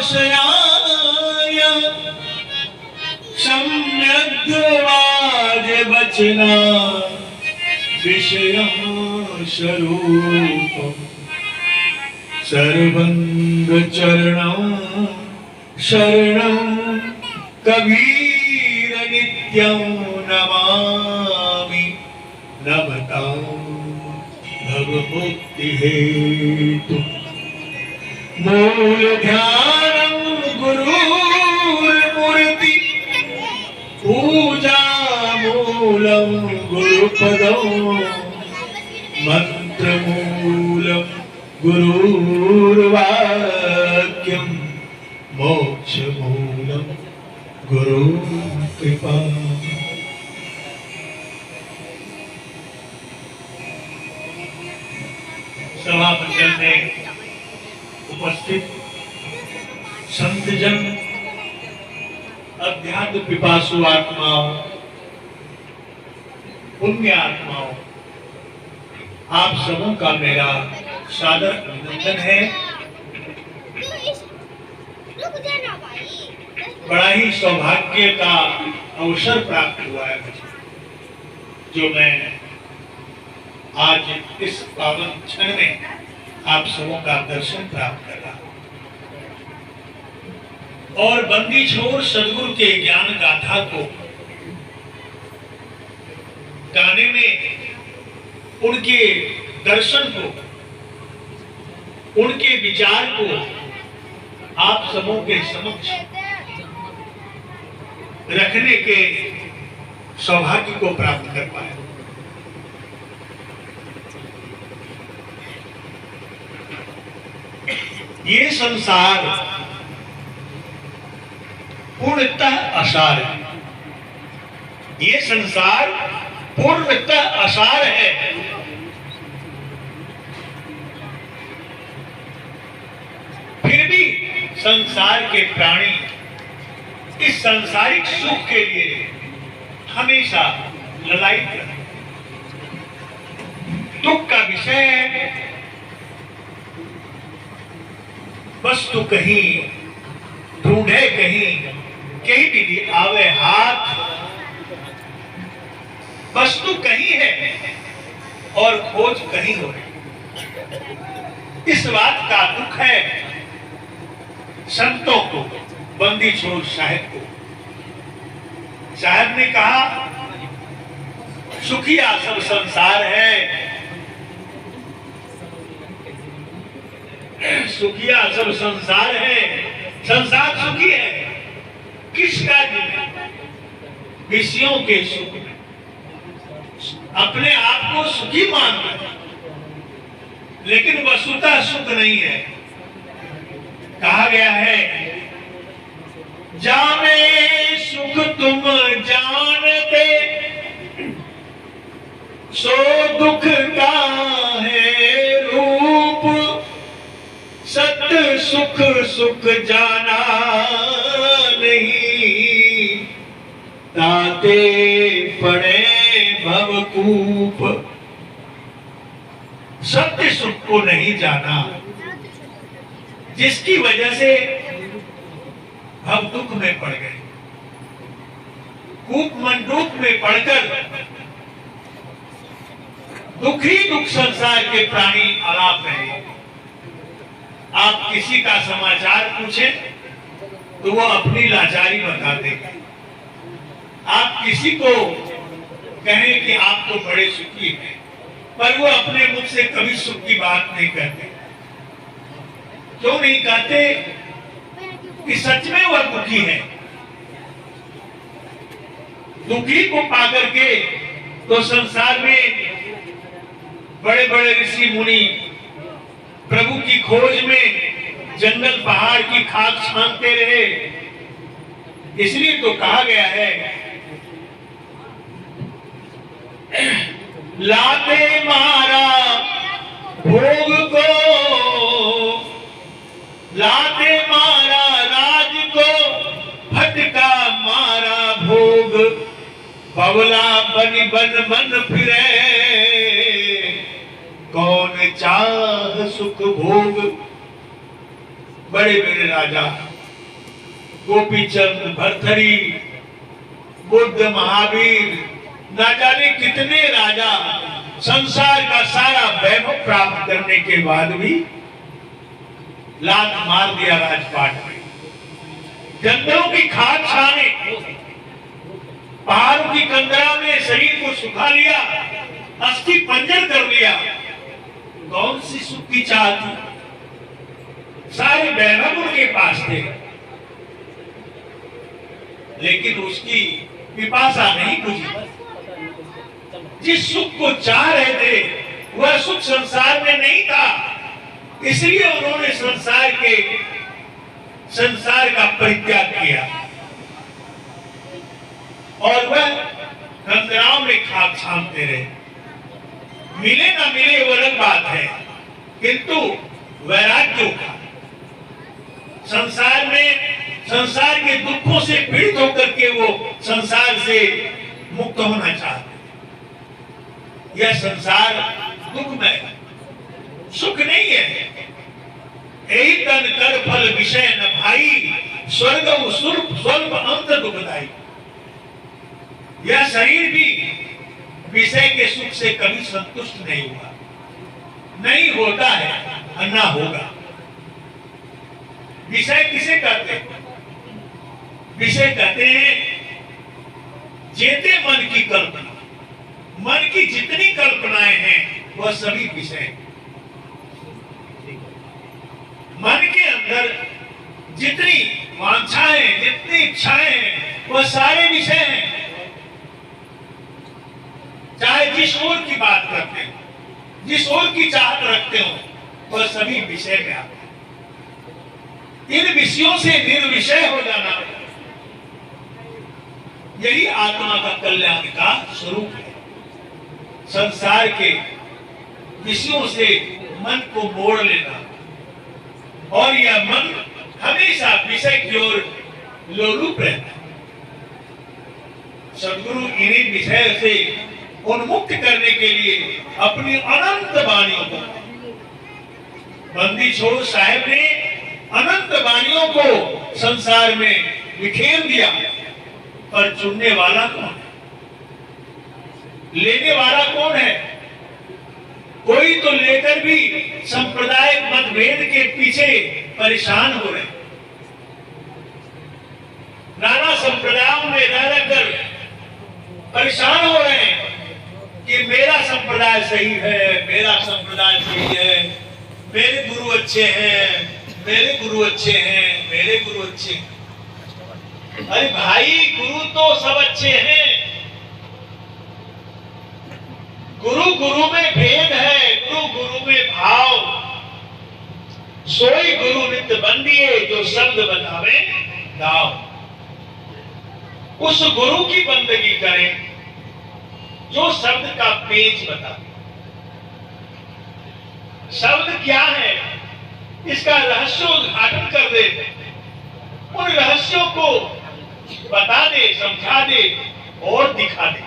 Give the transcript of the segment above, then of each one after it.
शयाय सम्यग्वाज वचना विषयं स्वरूपम् सर्वंग चरणं शरणं कबीर नित्यं नमामि नमतां भवमुक्ति हेतु मूल ध्यानं गुरुर्मूर्ति पूजा मूलं गुरुपदं मंत्रमूलं गुरुर्वाक्यं मोक्षमूलं गुरुकृपा। सभा मंडल में उपस्थित संतजन, अध्यात्म पिपासु आत्माओं, पुण्य आत्माओं, आप सबों का मेरा सादर अभिनंदन है। बड़ा ही सौभाग्य का अवसर प्राप्त हुआ है मुझे, जो मैं आज इस पावन क्षण में आप सबों का दर्शन प्राप्त कर रहा हूं और बंदी छोड़ सदगुरु के ज्ञान गाथा को गाने में उनके दर्शन को, उनके विचार को आप सबों के समक्ष रखने के सौभाग्य को प्राप्त कर पाए। ये संसार पूर्णतः असार है, ये संसार पूर्णतः असार है। फिर भी संसार के प्राणी इस सांसारिक सुख के लिए हमेशा ललायित रहते, दुख का विषय है। वस्तु कहीं ढूंढे, कहीं भी आवे हाथ, वस्तु कहीं है और खोज कहीं हो रही। इस बात का दुख है संतों को, बंदी छोड़ साहेब को। साहेब ने कहा सुखिया सब संसार है, सुखिया सब संसार है, संसार सुखी है। किसका जीवन विषयों के सुख में अपने आप को सुखी मानते, लेकिन वस्तुतः सुख नहीं है। कहा गया है जाने सुख तुम जानते, सो दुख का है रूप, सत्य सुख सुख जाना नहीं, ताते पड़े भवकूप। सत्य सुख को नहीं जाना, जिसकी वजह से हम दुख में पड़ गए, कूप मंडूक में पड़कर दुख ही दुख संसार के प्राणी आलाप है। आप किसी का समाचार पूछें तो वो अपनी लाचारी बता देगा। आप किसी को कहें कि आप तो बड़े सुखी हैं, पर वो अपने मुख से कभी सुख की बात नहीं करते। क्यों नहीं कहते? कि सच में वह दुखी है। दुखी को पाकर के तो संसार में बड़े बड़े ऋषि मुनि प्रभु की खोज में जंगल पहाड़ की खाक छानते रहे। इसलिए तो कहा गया है लाते मारा भोग को, लाते मारा राज को, भटका मारा भोग, बवला बन बन मन फिरे, कौन चाह सुख भोग। बड़े बड़े राजा गोपीचंद, भर्तृहरि, बुद्ध, महावीर, ना जाने कितने राजा संसार का सारा वैभव प्राप्त करने के बाद भी लात मार दिया राजपाट में। जंगलों की खाद छाने, पहाड़ों की कंदरा में शरीर को सुखा लिया, अस्थि पंजर कर लिया। कौन सी सुख की चाह थी? सारे वैभव उनके पास थे, लेकिन उसकी पिपासा नहीं बुझी। जिस सुख को चाह रहे थे वह सुख संसार में नहीं था, इसलिए उन्होंने संसार का परित्याग किया और वह कंदराओं में खाक छानते रहे। मिले ना मिले वो अलग बात है, किंतु वैराग्य था। संसार के दुखों से पीड़ित होकर के वो संसार से मुक्त होना चाहते। यह संसार दुखमय, सुख नहीं है। यही तन कर फल विषय न भाई, स्वर्ग स्वल्प अंत दुखदाई। यह शरीर भी विषय के सुख से कभी संतुष्ट नहीं हुआ, नहीं होता है, ना होगा। विषय किसे कहते हैं? विषय कहते हैं जेते मन की कल्पना। मन की जितनी कल्पनाएं हैं वह सभी विषय। मन के अंदर जितनी वांछाएं, जितनी इच्छाएं हैं वह सारे विषय हैं। चाहे जिस ओर की बात करते हो, जिस ओर की चाहत रखते हो, वह सभी विषय में आते हैं। इन विषयों से निर्विषय हो जाना, यही आत्मा का कल्याण का स्वरूप है। संसार के विषयों से मन को मोड़ लेना, और यह मन हमेशा विषय की ओर लोलुप रहता है। सदगुरु इन्हीं विषय से उन्मुक्त करने के लिए अपनी अनंत वाणियों को, बंदी छोड़ साहेब ने अनंत वाणियों को संसार में बिखेर दिया, पर चुनने वाला कौन है? लेने वाला कौन है? कोई तो लेकर भी सांप्रदायिक मतभेद के पीछे परेशान हो रहे, नाना संप्रदायों में रहकर परेशान हो रहे हैं कि मेरा संप्रदाय सही है, मेरा संप्रदाय सही है, मेरे गुरु अच्छे हैं, मेरे गुरु अच्छे हैं, मेरे गुरु अच्छे हैं। अरे भाई, गुरु तो सब अच्छे हैं। गुरु गुरु में भेद है, गुरु गुरु में भाव। सोई गुरु नित्य बंदिए, जो शब्द बतावे गाओ। उस गुरु की बंदगी करें जो शब्द का पेज बता। शब्द क्या है, इसका रहस्योद्घाटन कर दे, उन रहस्यों को बता दे, समझा दे और दिखा दे।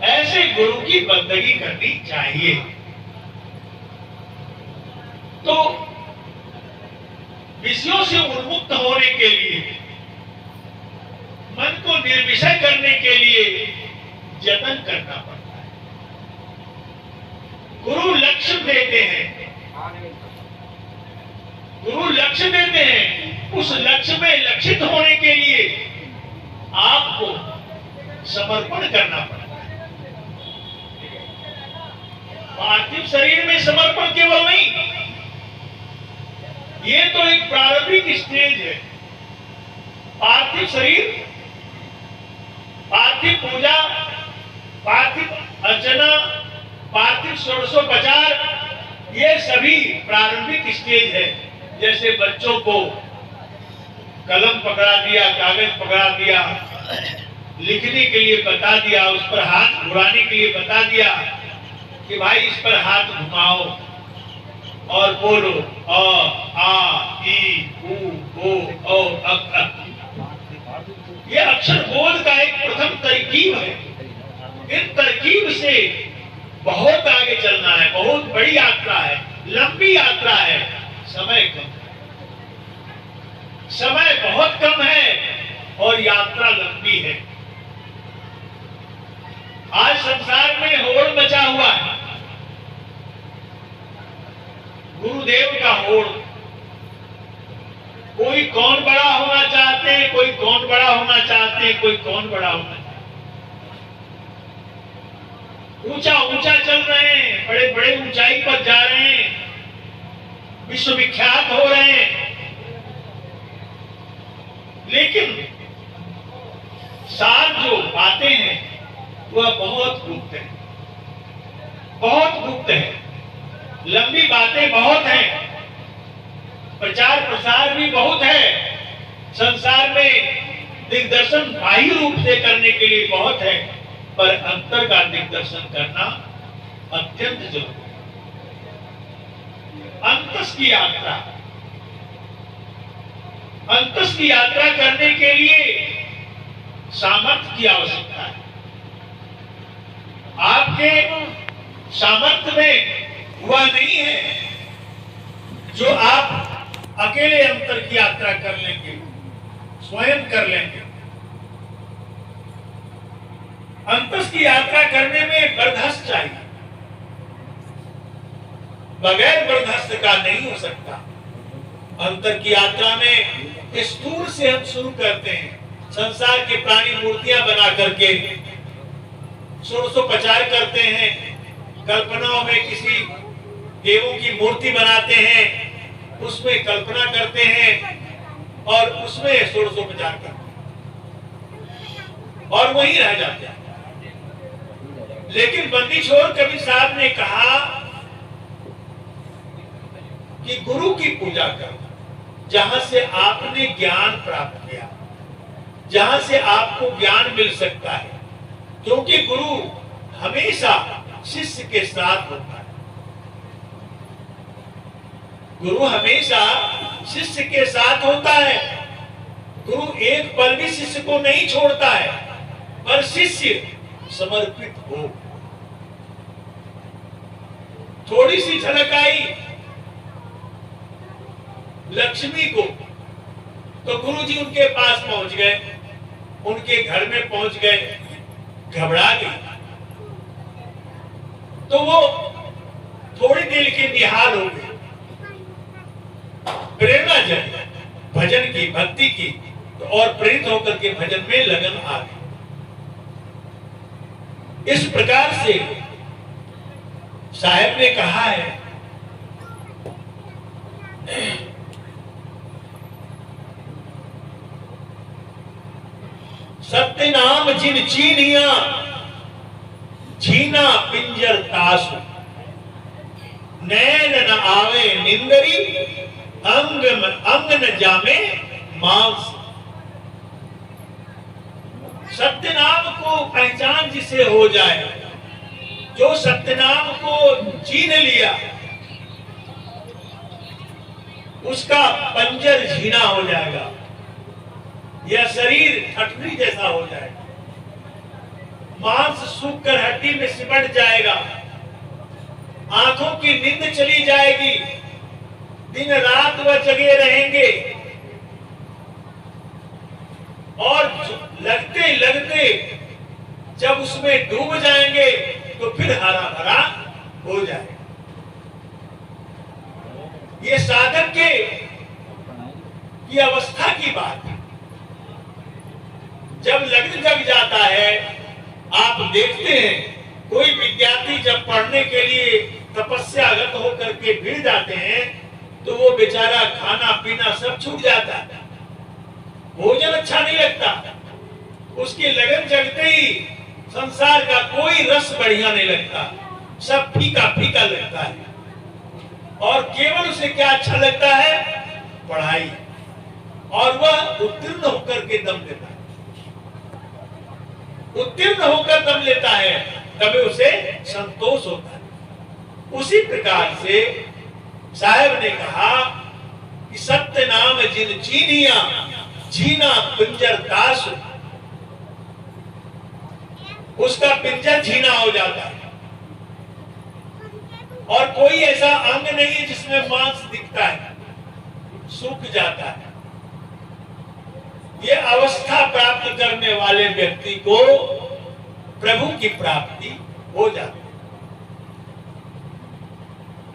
ऐसे गुरु की बंदगी करनी चाहिए। तो विषयों से उन्मुक्त होने के लिए, मन को निर्विषय करने के लिए यत्न करना पड़ता है। गुरु लक्ष्य देते हैं, गुरु लक्ष्य देते हैं। उस लक्ष्य में लक्षित होने के लिए आपको समर्पण करना पड़ता है। पार्थिव शरीर में समर्पण केवल नहीं, ये तो एक प्रारंभिक स्टेज है। पार्थिव शरीर, पार्थिव पूजा, पार्थिव अर्चना, पार्थिव षोडशोपचार, ये सभी प्रारंभिक स्टेज है। जैसे बच्चों को कलम पकड़ा दिया, कागज पकड़ा दिया, लिखने के लिए बता दिया, उस पर हाथ घुमाने के लिए बता दिया कि भाई इस पर हाथ घुमाओ और बोलो अ आ ई उ ओ अ। ये अक्षर बोध का एक प्रथम तरकीब है। इन तरकीब से बहुत आगे चलना है, बहुत बड़ी यात्रा है, लंबी यात्रा है, समय कम। समय बहुत कम है और यात्रा लंबी है। आज संसार में होड़ मचा हुआ है, गुरुदेव का होड़। कोई कौन बड़ा होना चाहते हैं, कोई कौन बड़ा होना चाहते हैं, कोई कौन बड़ा होना चाहते हैं। ऊंचा ऊंचा चल रहे हैं, बड़े बड़े ऊंचाई पर जा रहे हैं, विश्वविख्यात हो रहे हैं, लेकिन सार जो बातें हैं वह बहुत गुप्त है, बहुत गुप्त है। लंबी बातें बहुत हैं, प्रचार प्रसार भी बहुत है, संसार में दिग्दर्शन बाह्य रूप से करने के लिए बहुत है, पर अंतर का दिग्दर्शन करना अत्यंत जरूरी है। अंतस की यात्रा, अंतस की यात्रा करने के लिए सामर्थ्य की आवश्यकता है। आपके सामर्थ्य में वह नहीं है जो आप अकेले अंतर की यात्रा कर लेंगे, स्वयं कर लेंगे। अंतस की यात्रा करने में बर्धस्त चाहिए, बगैर बर्धस्त का नहीं हो सकता। अंतर की यात्रा में स्थूल से हम शुरू करते हैं, संसार के प्राणी मूर्तियां बना करके षोडशोपचार करते हैं, कल्पनाओं में किसी देवों की मूर्ति बनाते हैं, उसमें कल्पना करते हैं और उसमें षोडशोपचार करते हैं और वहीं रह जाते हैं। लेकिन बंदी छोर कबीर साहब ने कहा कि गुरु की पूजा करो, जहां से आपने ज्ञान प्राप्त किया, जहां से आपको ज्ञान मिल सकता है, क्योंकि गुरु हमेशा शिष्य के साथ होता है। गुरु हमेशा शिष्य के साथ होता है। गुरु एक पल भी शिष्य को नहीं छोड़ता है, पर शिष्य समर्पित हो। थोड़ी सी झलक आई लक्ष्मी को, तो गुरु जी उनके पास पहुंच गए, उनके घर में पहुंच गए, घबरा गई। तो वो थोड़ी देर के निहाल हो गए, प्रेरणा जग भजन की, भक्ति की, तो और प्रेरित होकर के भजन में लगन आ गई। इस प्रकार से साहब ने कहा है, सत्य नाम जिन चीनिया, झीना पिंजर तासु, नैन न आवे निंदरी, अंग न जामे मांस। सत्य नाम को पहचान जिसे हो जाए, जो सत्य नाम को चीन लिया, उसका पंजर झीना हो जाएगा, यह शरीर ठठरी जैसा हो जाएगा, मांस सूख कर हड्डी में सिमट जाएगा, आंखों की नींद चली जाएगी, दिन रात वह जगे रहेंगे और लगते लगते जब उसमें डूब जाएंगे तो फिर हरा भरा हो जाएगा। ये साधक के की अवस्था की बात है। जब लगन जग जाता है, आप देखते हैं कोई विद्यार्थी जब पढ़ने के लिए तपस्यागत होकर के भिड़ जाते हैं, तो वो बेचारा खाना पीना सब छूट जाता है, भोजन अच्छा नहीं लगता, उसकी लगन जगते ही संसार का कोई रस बढ़िया नहीं लगता, सब फीका फीका लगता है। और केवल उसे क्या अच्छा लगता है? पढ़ाई, और वह उत्तीर्ण होकर के दम लेता है, उत्तीर्ण होकर दम लेता है, तभी उसे संतोष होता है। उसी प्रकार से साहब ने कहा कि सत्य नाम जिन चीनिया, झीना पिंजर दास, उसका पिंजर झीना हो जाता है और कोई ऐसा अंग नहीं है जिसमें मांस दिखता है, सूख जाता है। ये अवस्था प्राप्त करने वाले व्यक्ति को प्रभु की प्राप्ति हो जाती है।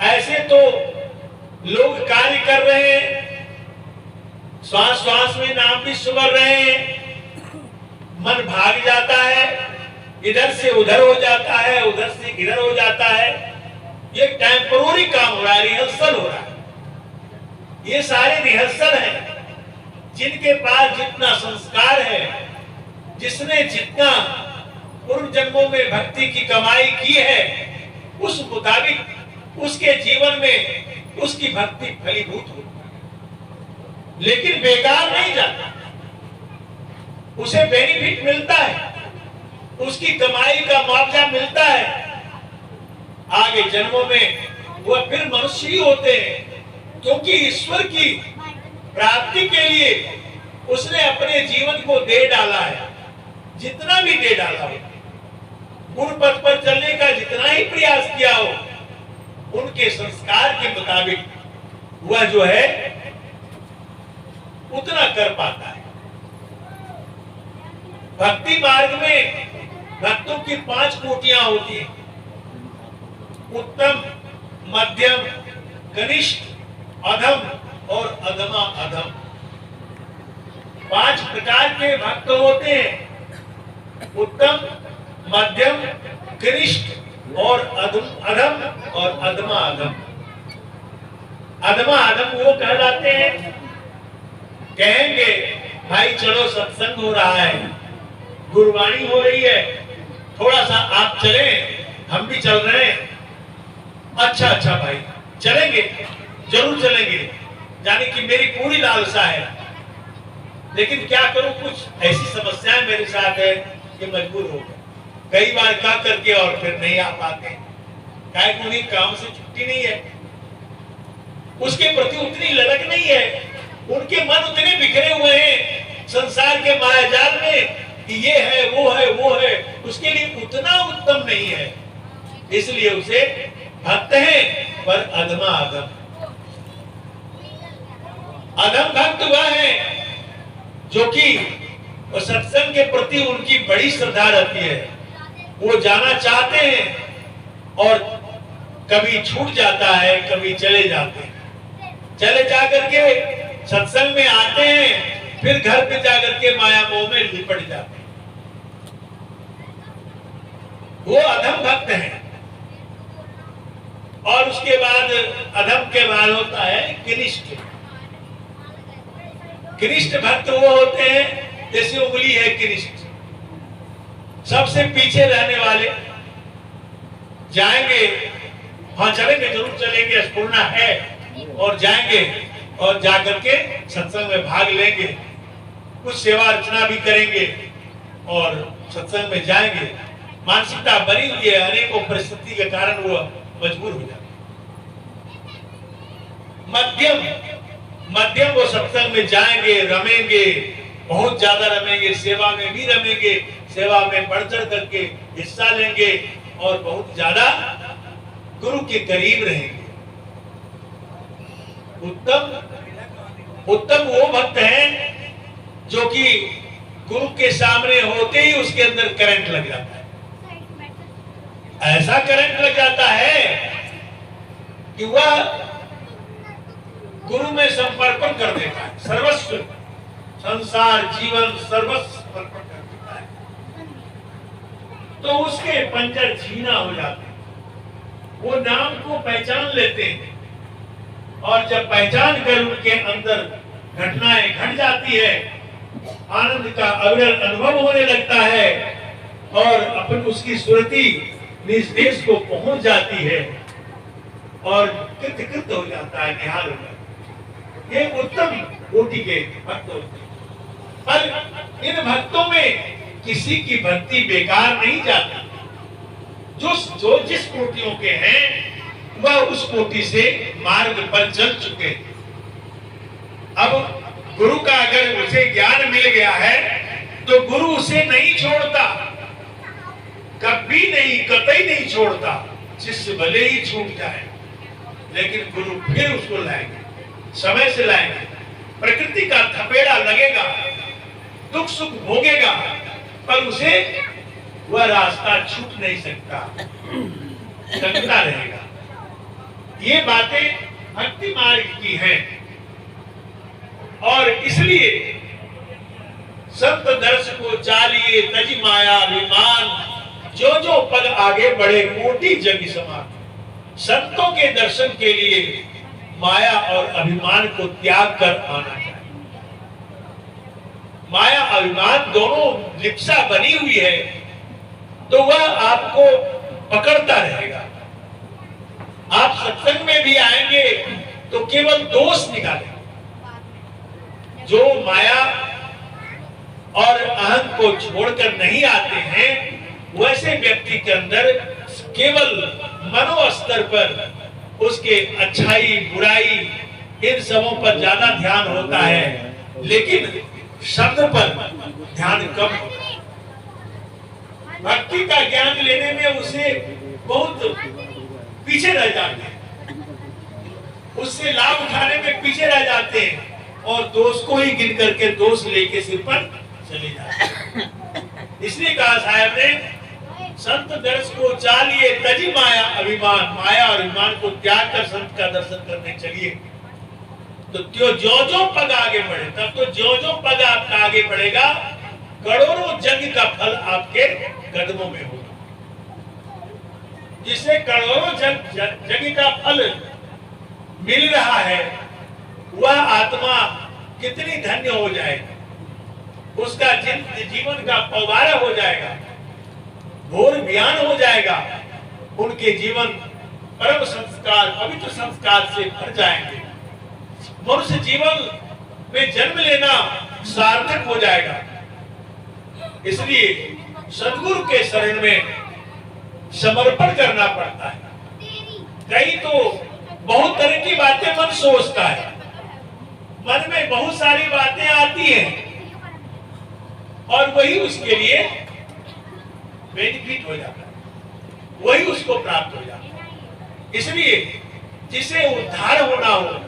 ऐसे तो लोग कार्य कर रहे हैं, श्वास श्वास में नाम भी सुमर रहे हैं, मन भाग जाता है, इधर से उधर हो जाता है, उधर से इधर हो जाता है। ये टेम्पोररी काम हो रहा है, रिहर्सल हो रहा है। ये सारे रिहर्सल हैं। जिनके पास जितना संस्कार है, जिसने जितना पूर्व जन्मों में भक्ति की कमाई की है, उस मुताबिक उसके जीवन में उसकी भक्ति फलीभूत हो, लेकिन बेकार नहीं जाता। उसे बेनिफिट मिलता है, उसकी कमाई का मुआवजा मिलता है। आगे जन्मों में वह फिर मनुष्य ही होते हैं, क्योंकि ईश्वर की प्राप्ति के लिए उसने अपने जीवन को दे डाला है। जितना भी दे डाला हो, गुण पथ पर चलने का जितना ही प्रयास किया हो, उनके संस्कार के मुताबिक वह जो है उतना कर पाता है। भक्ति मार्ग में भक्तों की 5 कोटियां होती हैं: उत्तम, मध्यम, कनिष्ठ, अधम और अधमा अधम। 5 प्रकार के भक्त होते हैं: उत्तम, मध्यम, कनिष्ठ और अधम और अधमा अधम। अधमा अधम वो कहलाते हैं, कहेंगे भाई चलो सत्संग हो रहा है, गुरबाणी हो रही है, थोड़ा सा आप चलें, हम भी चल रहे हैं। अच्छा भाई चलेंगे, जरूर चलेंगे, यानी कि मेरी पूरी लालसा है, लेकिन क्या करूं, कुछ ऐसी समस्याएं मेरे साथ है कि मजबूर हो गए। कई बार क्या करके और फिर नहीं आ पाते, क्या उन्हीं काम से छुट्टी नहीं है, उसके प्रति उतनी ललक नहीं है, उनके मन उतने बिखरे हुए हैं संसार के मायाजाल में कि ये है वो है, उसके लिए उतना उत्तम नहीं है। इसलिए उसे भक्त है पर अधमा अधम। अधम भक्त वह है जो कि सत्संग के प्रति उनकी बड़ी श्रद्धा रहती है, वो जाना चाहते हैं और कभी छूट जाता है, कभी चले जाते हैं। चले जाकर के सत्संग में आते हैं, फिर घर पे जाकर के माया मोह में लिपट जाते हैं। वो अधम भक्त हैं। और उसके बाद अधम के बाद होता है कनिष्ठ। कनिष्ठ भक्त वो होते हैं जैसे उंगली है कनिष्ठ, सबसे पीछे रहने वाले। जाएंगे, हाँ चलेंगे, जरूर चलेंगे, स्फूर्णा है, और जाएंगे और जाकर के सत्संग में भाग लेंगे, कुछ सेवा अर्चना भी करेंगे और सत्संग में जाएंगे। मानसिकता बनी हुई है, अनेकों परिस्थिति के कारण वो मजबूर हो जाते। मध्यम वो सत्संग में जाएंगे, रमेंगे, बहुत ज्यादा रमेंगे, सेवा में भी रमेंगे, सेवा में बढ़ चढ़ करके हिस्सा लेंगे और बहुत ज्यादा गुरु के करीब रहेंगे। उत्तम वो भक्त हैं जो कि गुरु के सामने होते ही उसके अंदर करंट लग जाता है। ऐसा करंट लग जाता है कि वह गुरु में समर्पण कर देता है, सर्वस्व, संसार जीवन सर्वस्व समर्पण कर देता है। तो उसके पंजर छीना हो जाते हैं, वो नाम को पहचान लेते हैं, और जब पहचान कर उनके अंदर घटनाएं घट जाती है, आनंद का अविरल अनुभव होने लगता है और अपन उसकी सुरति निज देश को पहुंच जाती है और कृत हो जाता है, निहाल हो जाता है। ये उत्तम कोटि के भक्त होते हैं। पर इन भक्तों में किसी की भक्ति बेकार नहीं जाती। जो जिस कोटियों के हैं वह उस कोटि से मार्ग पर चल चुके। अब गुरु का अगर उसे ज्ञान मिल गया है तो गुरु उसे नहीं छोड़ता, कभी नहीं, कतई नहीं छोड़ता। शिष्य भले ही छूट जाए लेकिन गुरु फिर उसको लाएंगे, समय से लाएंगे। प्रकृति का थपेड़ा लगेगा, दुख सुख भोगेगा, पर उसे वह रास्ता छूट नहीं सकता, चलता रहेगा। ये बातें भक्ति मार्ग की हैं और इसलिए संत दर्श को चालिए तज माया अभिमान, जो जो पद आगे बढ़े कोटि जग समान। संतों के दर्शन के लिए माया और अभिमान को त्याग कर आना चाहिए। माया अभिमान दोनों लिप्सा बनी हुई है, तो वह आपको पकड़ता रहेगा। आप सत्संग में भी आएंगे तो केवल दोष निकालेंगे। जो माया और अहं को छोड़कर नहीं आते हैं, वैसे व्यक्ति के अंदर केवल मनो स्तर पर उसके अच्छाई बुराई इन सबों पर ज्यादा ध्यान होता है, लेकिन शब्द पर ध्यान कम होता है। भक्ति का ज्ञान लेने में उसे बहुत पीछे रह जाते हैं, उससे लाभ उठाने में पीछे रह जाते हैं और दोष को ही गिन करके दोष लेके सिर पर चले जाते हैं। इसलिए कहा साहब ने, संत दर्श को चालिए तजी माया अभिमान, माया और अभिमान को त्याग कर संत का दर्शन करने चलिए। तो जो जो पग आगे बढ़े, तब तो जो जो पग आपका आगे बढ़ेगा, करोड़ों जग का फल आपके कदमों में होगा। जिसे करोड़ों जग का फल मिल रहा है, वह आत्मा कितनी धन्य हो जाएगी, उसका जीवन का पवारा हो जाएगा, घोर ज्ञान हो जाएगा, उनके जीवन परम संस्कार पवित्र संस्कार से भर जाएंगे। मनुष्य जीवन में जन्म लेना सार्थक हो जाएगा। इसलिए सद्गुरु के शरण में समर्पण करना पड़ता है। कई तो बहुत तरह की बातें मन सोचता है, मन में बहुत सारी बातें आती हैं और वही उसके लिए बेनिफिट हो जाता है, वही उसको प्राप्त हो जाता है। इसलिए जिसे उद्धार होना हो,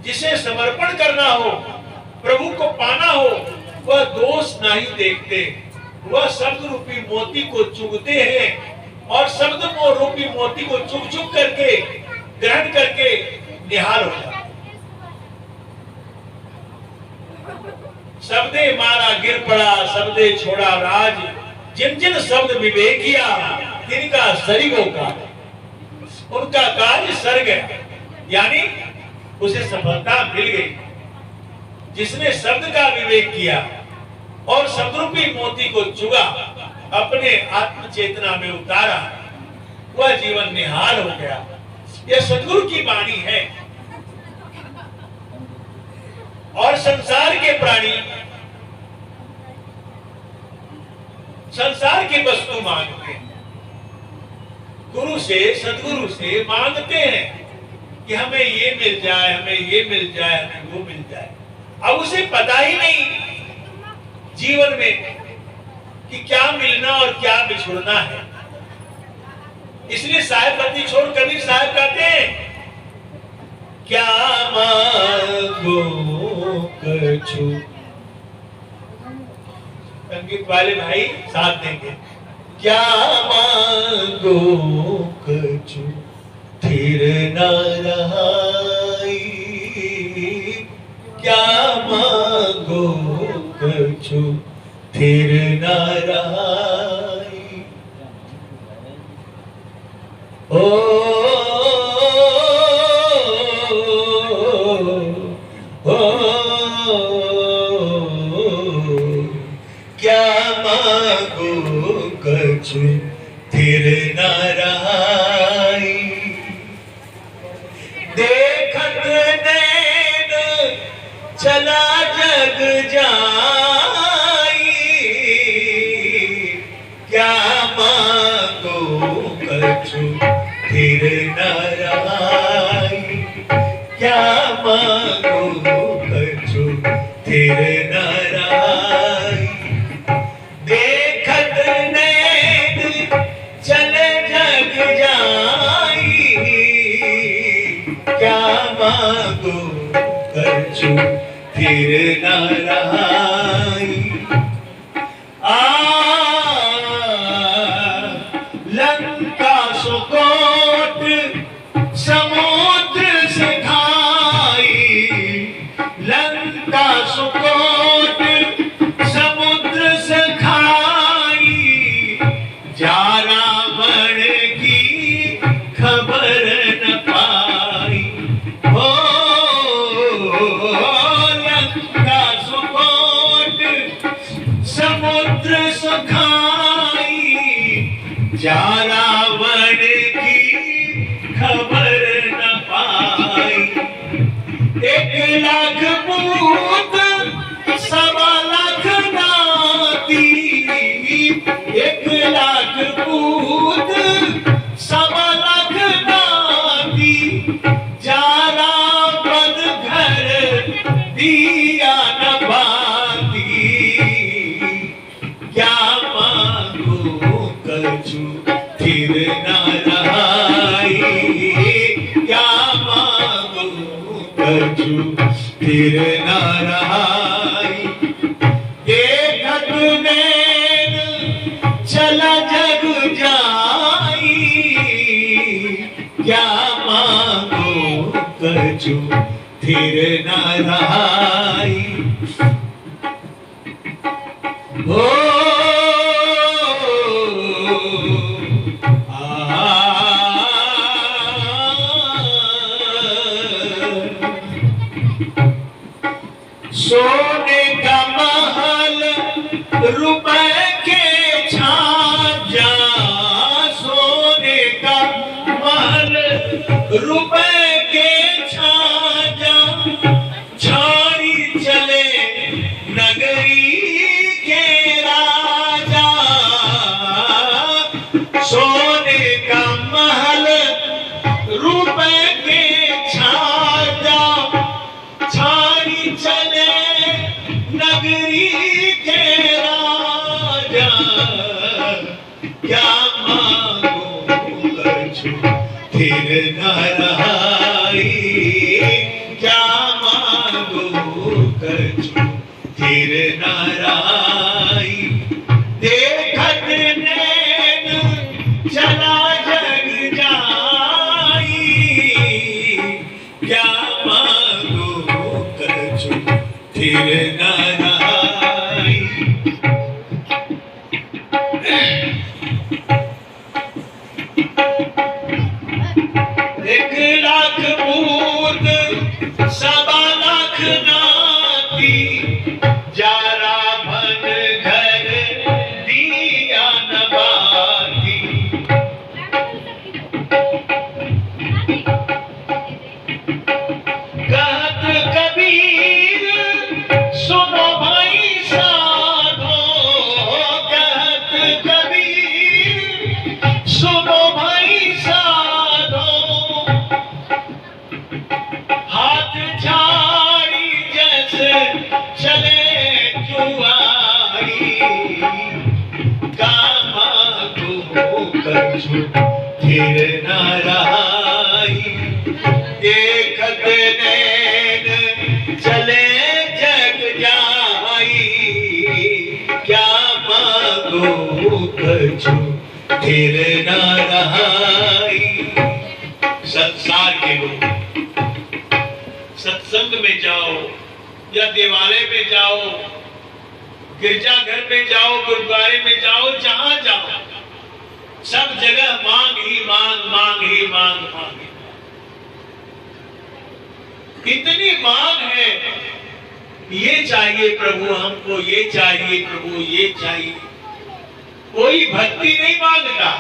जिसे समर्पण करना हो, प्रभु को पाना हो, वह दोष नहीं देखते, वह शब्द रूपी मोती को चुगते हैं और शब्द रूपी मोती को चुग चुग करके ग्रहण करके निहाल हो जाते। शब्दे मारा गिर पड़ा, शब्दे छोड़ा राज, जिन जिन शब्द विवेकिया, तिनका सरिगो का, उनका कार्य सर गया, यानी उसे सफलता मिल गई। जिसने शब्द का विवेक किया और शब्दरूपी मोती को चुगा, अपने आत्म चेतना में उतारा, वह जीवन निहाल हो गया। यह सद्गुरु की वाणी है। और संसार के प्राणी संसार की वस्तु मांगते हैं, गुरु से सद्गुरु से मांगते हैं कि हमें ये मिल जाए, हमें ये मिल जाए, हमें वो मिल जाए। अब उसे पता ही नहीं जीवन में कि क्या मिलना और क्या बिछुड़ना है। इसलिए साहेब पति छोड़ कबीर साहब कहते हैं, क्या मांगो कछु, संगीत वाले भाई साथ देंगे। क्या मांगो कछु फिर न रहाई, क्या मांगो कछु फिर न रहाई। ओ क्या मांगो कछु फिर न रहाई। देखत नैन चला जग जाई, क्या मांगो कछु फिर न रहाई, क्या मांगो कछु फिर न रहाई। देखत नैन चले जग जाई, क्या मांगो कछु फिर न रहाई। लंका सुकोट समुद्र से खाई, लंका सुकोट समुद्र से खाई, जा रावण की खबर न पाई। हो लंका सुकोट समुद्र से खाई, जा रावण की खबर न पाई। 1,00,000 पूत 1,25,000 नाती, 1,00,000 पूत 1,25,000 नाती, जा रावण घर दिया न बाती। क्या मांगू कछु फिर न रहाई, क्या मांगू कछु फिर न रहाई। देखत नैन चला जग जाई, क्या मांगू कछु फिर न रहाई। हो सोने का महल रुपए के छाजा, सोने का महल रुपए के छाजा, छाड़ी चले नगरी के राजा। सोने का महल रुपए के छाजा, छाड़ी चले नगरी के राजा। क्या मांगू कछु फिर न रहाई, क्या मांगू कछु फिर न रहाई। देखत नैन चला जग जाई, क्या मांगू कछु फिर न रहाई। 1,00,000 पूत 1,25,000 नाती, जा रावण घर दिया न बाती। कहत कबीर सुनो भाई साधो, कहत कबीर सुनो भाई साधो। हाथ झाड़ी जैसे चले जुआरी, क्या मांगू कछु फिर न रहाई। देखत नैन चले जग जाई, क्या मांगू कछु फिर न रहाई। संसार के लोग सत्संग में जाओ या देवालय में जाओ, गिरजाघर में जाओ, गुरुद्वारे में जाओ, जहां जाओ, सब जगह मांग ही मांग, मांग ही मांग, मांग ही। इतनी मांग है, ये चाहिए प्रभु हमको, ये चाहिए प्रभु, ये चाहिए। कोई भक्ति नहीं मांगता,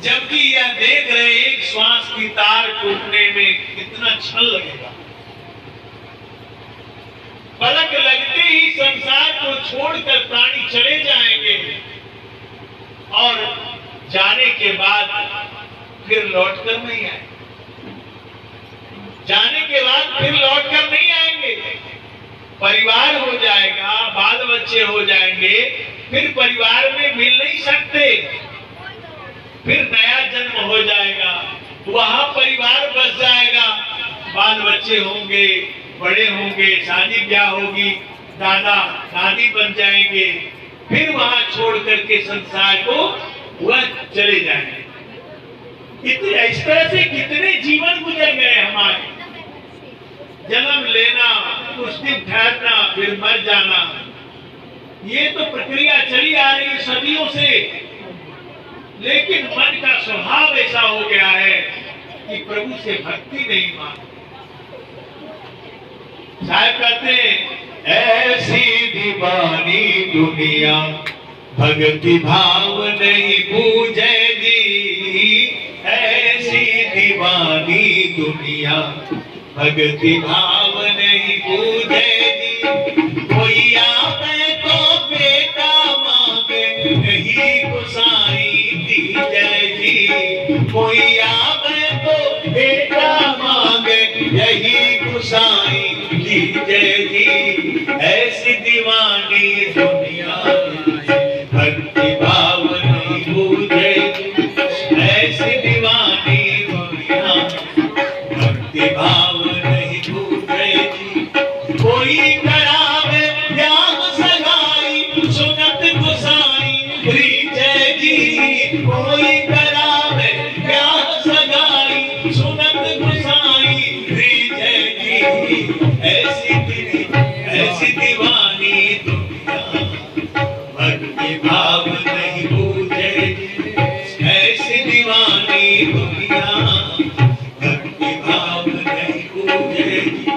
जबकि यह देख रहे एक श्वास की तार टूटने में कितना छल लगेगा। पलक लगते ही संसार को छोड़कर प्राणी चले जाएंगे और जाने के बाद फिर लौटकर नहीं आएंगे, जाने के बाद फिर लौटकर नहीं आएंगे। परिवार हो जाएगा, बाल बच्चे हो जाएंगे, फिर परिवार में मिल नहीं सकते, फिर नया जन्म हो जाएगा, वहां परिवार बस जाएगा, बाल बच्चे होंगे, बड़े होंगे, शादी ब्याह होगी, दादा दादी बन जाएंगे, फिर वहां छोड़ करके संसार को वह चले जाएंगे। इतने इस तरह से कितने जीवन गुजर गए हमारे, जन्म लेना, कुछ दिन ठहरना, फिर मर जाना, ये तो प्रक्रिया चली आ रही है सदियों से। लेकिन मन का स्वभाव ऐसा हो गया है कि प्रभु से भक्ति नहीं मांगते। साहब कहते हैं, ऐसी दीवानी दुनिया भक्ति भाव नहीं पूजे जी, ऐसी दीवानी दुनिया भक्ति भाव नहीं पूजे जी। कोई आवे तो बेटा मांगे यही गोसाई दी जय जी, कोई आवे तो बेटा मांगे यही गोसाई दी जय जी। ऐसी दीवानी दुनिया भक्ति भाव नहीं पूजे जी, ऐसी दीवानी दुनिया भक्ति भाव नहीं पूजे जी। कोई करावे ब्याह सगाई सुनत गोसाई दी जय जी, कोई करावे ब्याह सगाई सुनत गोसाई दी जय जी। ऐसी दीवानी दुनिया भक्ति भाव नहीं पूजे जी, ऐसी दीवानी दुनिया भक्ति भाव नहीं पूजे जी।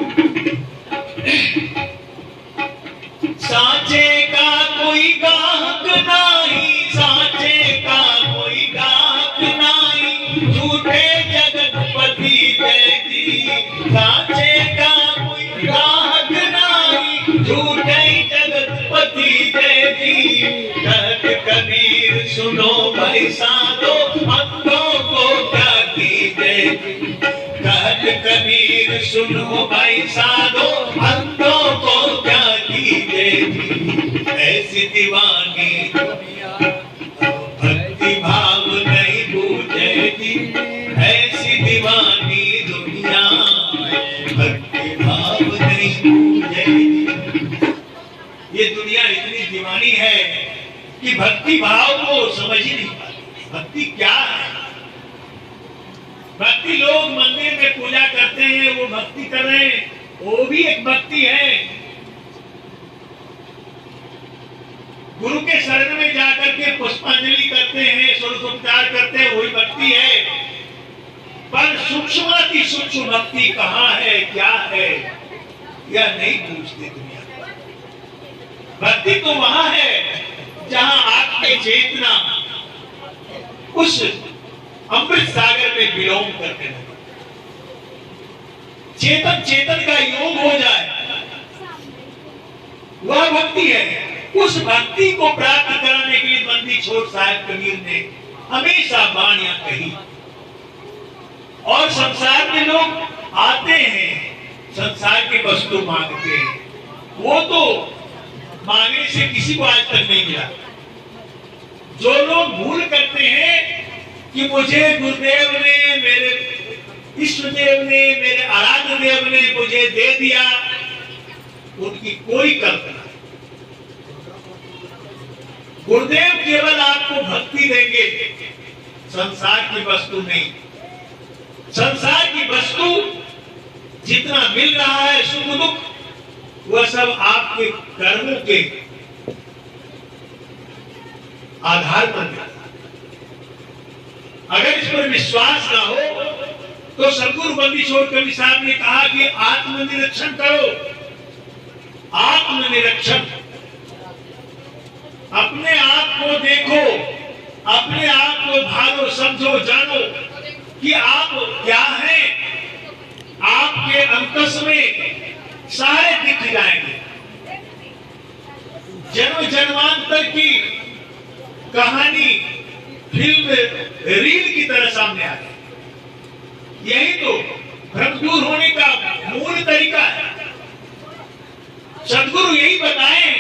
साचे का कोई गाहक नहीं, साचे का कोई गाहक नहीं, झूठे जगतपति जय जी। साचे का कोई गाहक नहीं, झूठे जगतपति जय जी। कहत कबीर सुनो भाई साधो, अंधों को क्या कीजिए जी। कहत कबीर सुनो भाई साधो, अंधों को क्या कीजिए जी। ऐसी दीवानी दुनिया भक्ति भाव नहीं पूजे जी, ऐसी दीवानी दुनिया भक्ति भाव नहीं पूजे जी। ये दुनिया इतनी दीवानी है कि भक्ति भाव को समझ ही नहीं पाती। भक्ति क्या है? भक्ति लोग मंदिर में पूजा करते हैं, वो भक्ति कर रहे हैं, वो भी एक भक्ति है। गुरु के शरण में जाकर के पुष्पांजलि करते हैं, षोडशोपचार करते हैं, वही भक्ति है। पर सूक्ष्माति सूक्ष्म भक्ति कहाँ है, क्या है, यह नहीं पूछते दुनिया। भक्ति तो वहां है जहां आपकी चेतना उस अमृत सागर में बिलोंग करते हैं, चेतन चेतन का योग हो जाए, वह भक्ति है। उस भक्ति को प्राप्त कराने के लिए बंदी छोड़ साहब कबीर ने हमेशा वाणियां कही। और संसार में लोग आते हैं, संसार की वस्तु मांगते हैं, वो तो मांगने से किसी को आज तक नहीं मिला। जो लोग भूल करते हैं कि मुझे गुरुदेव ने, मेरे इष्ट देव ने, मेरे आराध्य देव ने मुझे दे दिया, उनकी कोई कल्पना। गुरुदेव केवल आपको भक्ति देंगे, संसार की वस्तु नहीं। संसार की वस्तु जितना मिल रहा है, सुख दुख, वह सब आपके कर्मों के आधार पर जाता है। अगर इस पर विश्वास ना हो तो सदगुरु बंदी छोड़ कवि साहब ने कहा कि आत्मनिरीक्षण करो। आत्मनिरीक्षण, अपने आप को देखो, अपने आप को भालो, समझो, जानो कि आप क्या हैं। आपके अंतस में सारे दिख जाएंगे। जन्म जन्मांतर की कहानी फिल्म रील की तरह सामने आ गई। यही तो भ्रम दूर होने का मूल तरीका है। सदगुरु यही बताए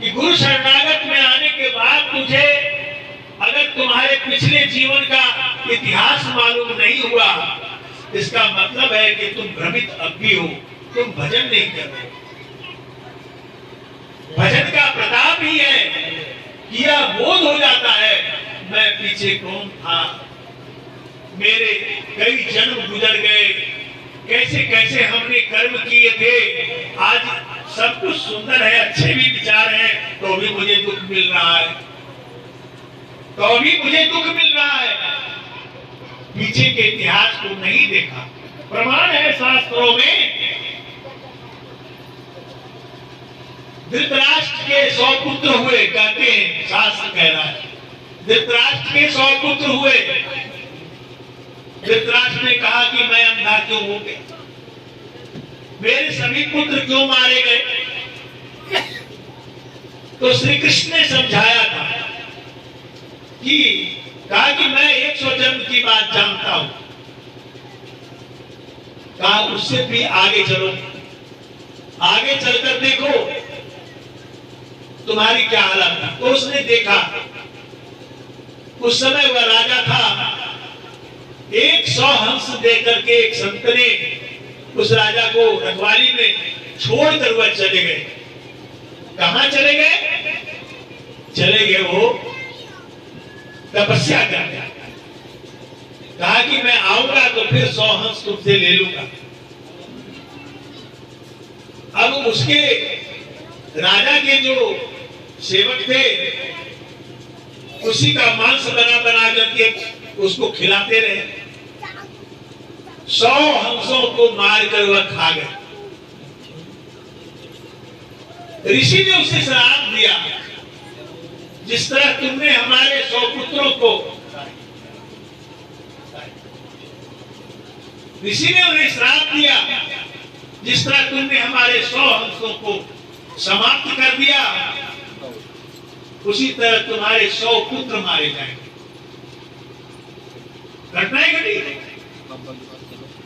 कि गुरु शरणागत में आने के बाद तुझे अगर तुम्हारे पिछले जीवन का इतिहास मालूम नहीं हुआ इसका मतलब है कि तुम भ्रमित अब भी हो, तुम भजन नहीं कर रहे। भजन का प्रताप ही है कि यह बोध हो जाता है मैं पीछे कौन था, मेरे कई जन्म गुजर गए, कैसे कैसे हमने कर्म किए थे, आज सब कुछ सुंदर है, अच्छे भी विचार हैं, तो भी मुझे दुख मिल रहा है, तो भी मुझे दुख मिल रहा है। पीछे के इतिहास को नहीं देखा। प्रमाण है शास्त्रों में, धृतराष्ट्र के 100 पुत्र हुए, कहते हैं, शास्त्र कह रहा है धृतराष्ट्र के 100 पुत्र हुए। धृतराष्ट्र ने कहा कि मैं अंधा क्यों हो गया, मेरे सभी पुत्र क्यों मारे गए। तो श्री कृष्ण ने समझाया था कि कहा कि मैं 100 जन्म की बात जानता हूं, कहा उससे भी आगे चलो, आगे चलकर देखो तुम्हारी क्या हालत है। तो उसने देखा, उस समय वह राजा था, 100 हंस देकर के एक संत ने उस राजा को रखवाली में छोड़कर वह चले गए। कहां चले गए? चले गए वो तपस्या करने। कहा कि मैं आऊंगा तो फिर 100 हंस तुमसे ले लूंगा। अब उसके राजा के जो सेवक थे उसी का मांस बना बना करके उसको खिलाते रहे। 100 हंसों को मारकर वह खा गए। ऋषि ने उसे श्राप दिया, जिस तरह तुमने हमारे 100 पुत्रों को, ऋषि ने उन्हें श्राप दिया, जिस तरह तुमने हमारे 100 हंसों को समाप्त कर दिया, उसी तरह तुम्हारे 100 पुत्र मारे जाएंगे। घटनाएं घटी,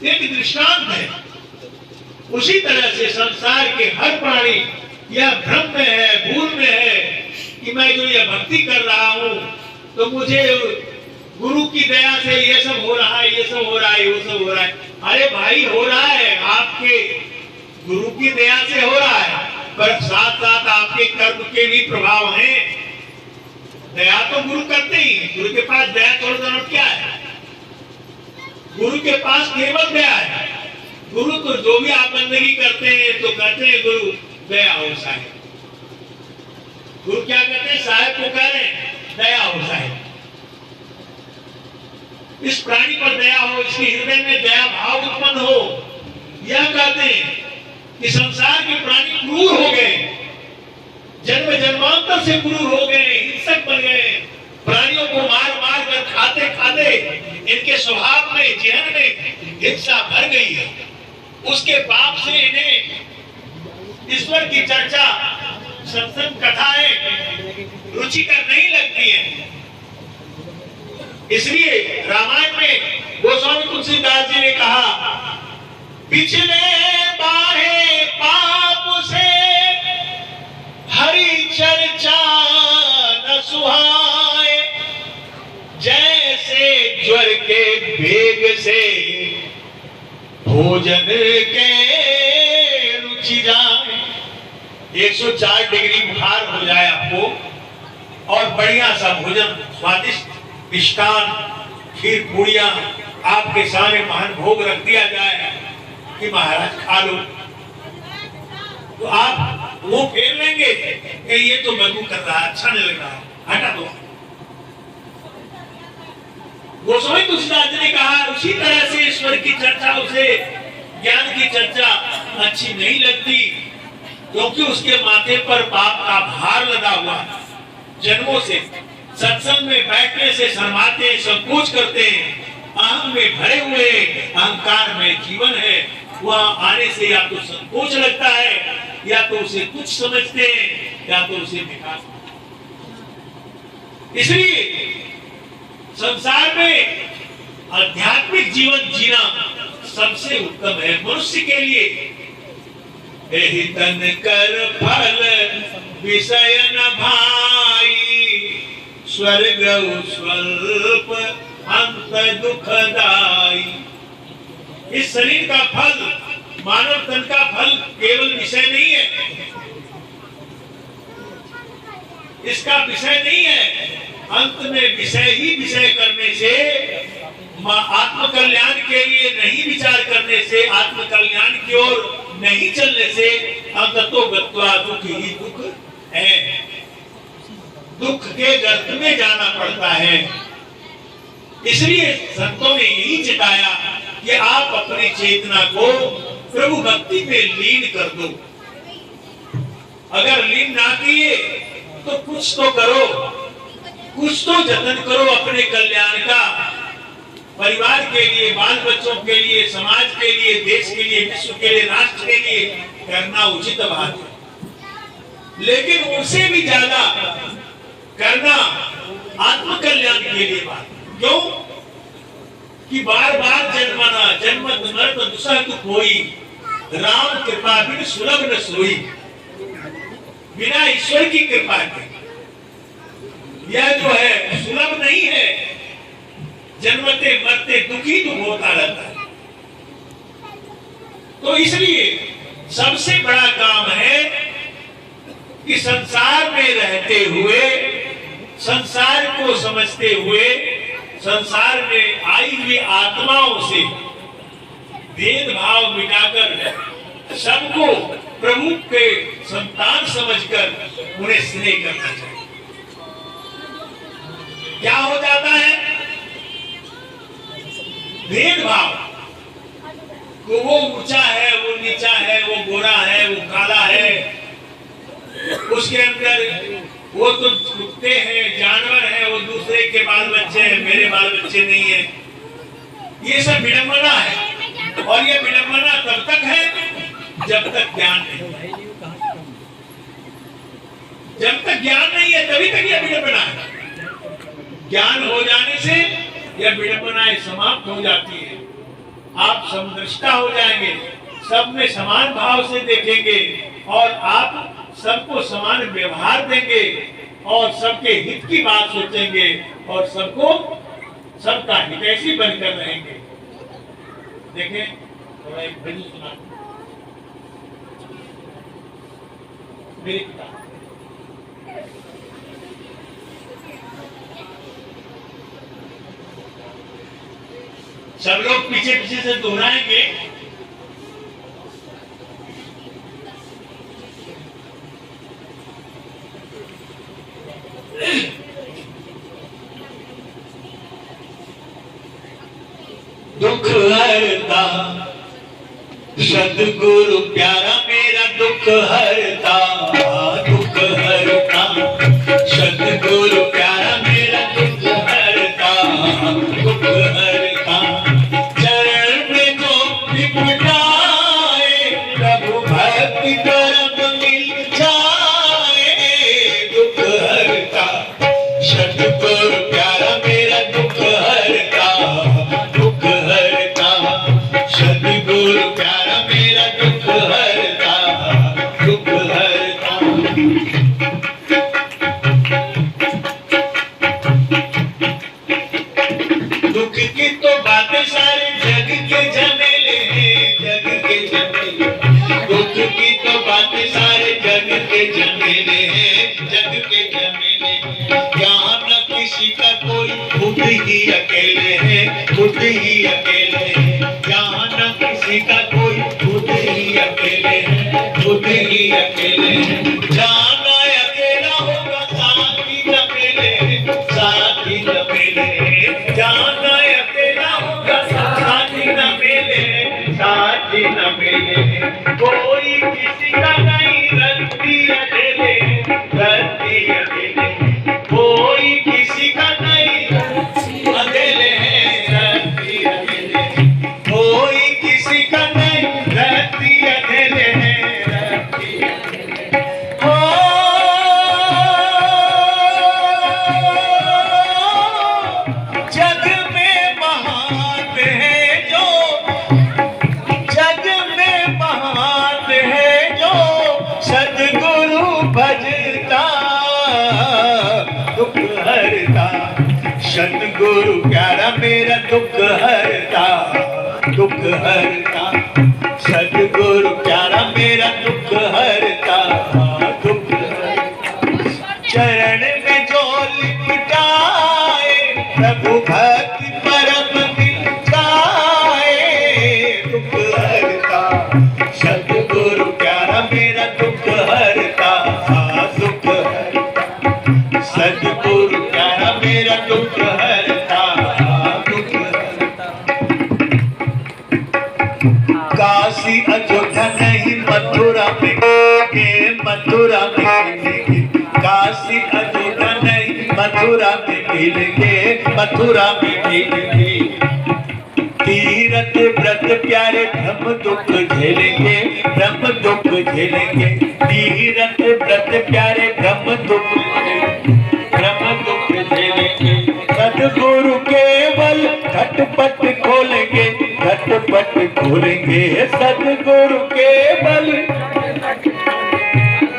एक दृष्टांत है। उसी तरह से संसार के हर प्राणी यह भ्रम में है, भूल में है कि मैं जो यह भक्ति कर रहा हूं तो मुझे गुरु की दया से ये सब हो रहा है, ये सब हो रहा है, वो सब हो रहा है। अरे भाई, हो रहा है, आपके गुरु की दया से हो रहा है, पर साथ साथ आपके कर्म के भी प्रभाव हैं। दया तो गुरु करते ही, गुरु के पास दया छोड़ना क्या है? गुरु के पास केवल दया है। गुरु तो जो भी आप बंदगी करते हैं तो कहते हैं गुरु दया हो साहेब। गुरु क्या कहते हैं? साहेब को कह रहे हैं दया हो साहेब, इस प्राणी पर दया हो, इसके हृदय में दया भाव उत्पन्न हो। यह कहते हैं कि संसार के प्राणी क्रूर हो गए, जन्म जन्मांतर से क्रूर हो गए, हिंसक बन गए, प्राणियों को मार मार कर खाते खाते इनके स्वभाव में, जीवन में हिंसा भर गई है। उसके पाप से इन्हें ईश्वर की चर्चा, सत्संग, कथाएं रुचिकर नहीं लगती है। इसलिए रामायण में गोस्वामी तुलसीदास जी ने कहा, पिछले बाहे पाप से हरि चर्चा न सुहाए, जैसे ज्वर के वेग से भोजन के रुचि जाए। 104 डिग्री बुखार हो जाए आपको और बढ़िया सा भोजन, स्वादिष्ट मिष्टान, खीर पूड़ियां आपके सामने महान भोग रख दिया जाए कि महाराज खा लो, तो आप वो फेर लेंगे कि ये तो बदबू कर रहा है, अच्छा नहीं लग रहा है, हटा दो। गोस्वामी तुलसीदास जी ने कहा, उसी तरह से ईश्वर की चर्चा, उसे ज्ञान की चर्चा अच्छी नहीं लगती, क्योंकि उसके माथे पर पाप का भार लगा हुआ है। जन्मों से सत्संग में बैठने से शर्माते, संकोच करते हैं, अहम में भरे हुए, अहंकार में जीवन है। वहां आने से या तो संकोच लगता है, या तो उसे कुछ समझते हैं, या तो उसे बेकार। इसलिए संसार में आध्यात्मिक जीवन जीना सबसे उत्तम है मनुष्य के लिए। एहि तन कर फल विषय न भाई, स्वर्ग स्वल्प अंत दुखदाई। इस शरीर का फल, मानव तन का फल केवल विषय नहीं है, इसका विषय नहीं है। अंत में विषय ही विषय करने से, आत्म कल्याण के लिए नहीं विचार करने से, आत्म कल्याण की ओर नहीं चलने से अंततो गत्वा दुख ही दुख है, दुख के गर्त में जाना पड़ता है। इसलिए संतों ने यही चिताया कि आप अपनी चेतना को प्रभु भक्ति में लीन कर दो। अगर लीन ना किए तो कुछ तो करो, कुछ तो जतन करो अपने कल्याण का, परिवार के लिए, बाल बच्चों के लिए, समाज के लिए, देश के लिए, विश्व के लिए, राष्ट्र के लिए करना उचित बात है। लेकिन उससे भी ज्यादा करना आत्म कल्याण के लिए बात। क्यों कि बार बार जन्मना, जन्मत मरत दुसह दुख होई, राम कृपा बिन सुलभ न सोई। बिना ईश्वर की कृपा के यह जो है सुलभ नहीं है, जन्मते मरते दुखी दुख होता रहता है। तो इसलिए सबसे बड़ा काम है कि संसार में रहते हुए, संसार को समझते हुए, संसार में आई हुई आत्माओं से भेदभाव मिटाकर सबको प्रभु के संतान समझकर उन्हें स्नेह करना चाहिए। क्या हो जाता है भेदभाव, तो वो ऊंचा है, वो नीचा है, वो गोरा है, वो काला है, उसके अंदर वो तो कुत्ते हैं, जानवर है, वो दूसरे के बाल बच्चे हैं, मेरे बाल बच्चे नहीं है। ये सब विडंबना है, और ये विडंबना तब तक है जब तक ज्ञान नहीं। जब तक ज्ञान नहीं है तभी तक यह विडंबना है। ज्ञान हो जाने से यह विडंबनाएं समाप्त हो जाती है। आप समदृष्टा हो जाएंगे, सब में समान भाव से देखेंगे, और आप सबको समान व्यवहार देंगे, और सबके हित की बात सोचेंगे, और सबको सबका हितैषी बनकर रहेंगे। देखें थोड़ा एक भजन सुना मेरी किताब। सब लोग पीछे पीछे से दोहराएंगे। दुख हरता सतगुरु प्यारा मेरा दुख हरता, दुख हरता सतगुरु प्यारा मेरा दुख हरता, दुख हरता चरण में जो निपटाए प्रभु भक्ति करम मिल जाए, दुख हरता सतगुरु प्यारा मेरा दुख हरता, दुख हरता सतगुरु प्यारा मेरा दुख हरता, दुख हरता। दुख की तो बातें सारे जग के झमेले हैं, जग के झमेले। दुख की तो बातें सारे जग के झमेले हैं, जग के झमेले। यहाँ न किसी का कोई, खुद ही अकेले हैं, खुद ही अकेले हैं। यहाँ न किसी का कोई, खुद ही अकेले हैं, खुद ही अकेले हैं। जाना अकेला होगा साथी न मिले, साथी न मिले। जाना अकेला होगा साथी न मिले, साथी न मिले। कोई किसी का नहीं, रत्ती अकेले, रत्ती अकेले। कोई किसी का नहीं, अकेले हैं, रत्ती अकेले। कोई किसी का नहीं, रत्ती अकेले हैं, रत्ती अकेले। हो जग में महान है जो, जग में महान है जो सद्गुरु भजता, दुख हरता सद्गुरु प्यारा मेरा दुख हरता, दुख दुख हरता, सदगुरु प्यारा मेरा दुख हरता, दुख हरता। चरण में जो लिपटाए प्रभु भक्ति परम मिल जाए, दुख हरता, सदगुरु प्यारा मेरा दुख हरता, दुख हरता, सदगुरु प्यारा मेरा दुख हरता, दुख हरता। काशी अयोध्या नहीं मथुरा में मिलेंगे, मथुरा में मिलेंगे, काशी अयोध्या नहीं मथुरा में मिलेंगे, मथुरा में मिलेंगे। तीरथ व्रत प्यारे ब्रह्म दुख झेलेंगे, ब्रह्म दुख झेलेंगे, तीरथ व्रत प्यारे ब्रह्म दुख झेलेंगे। सदगुरु केवल घटपट खोलेंगे, घटपट खोलेंगे, सदगुरु केवल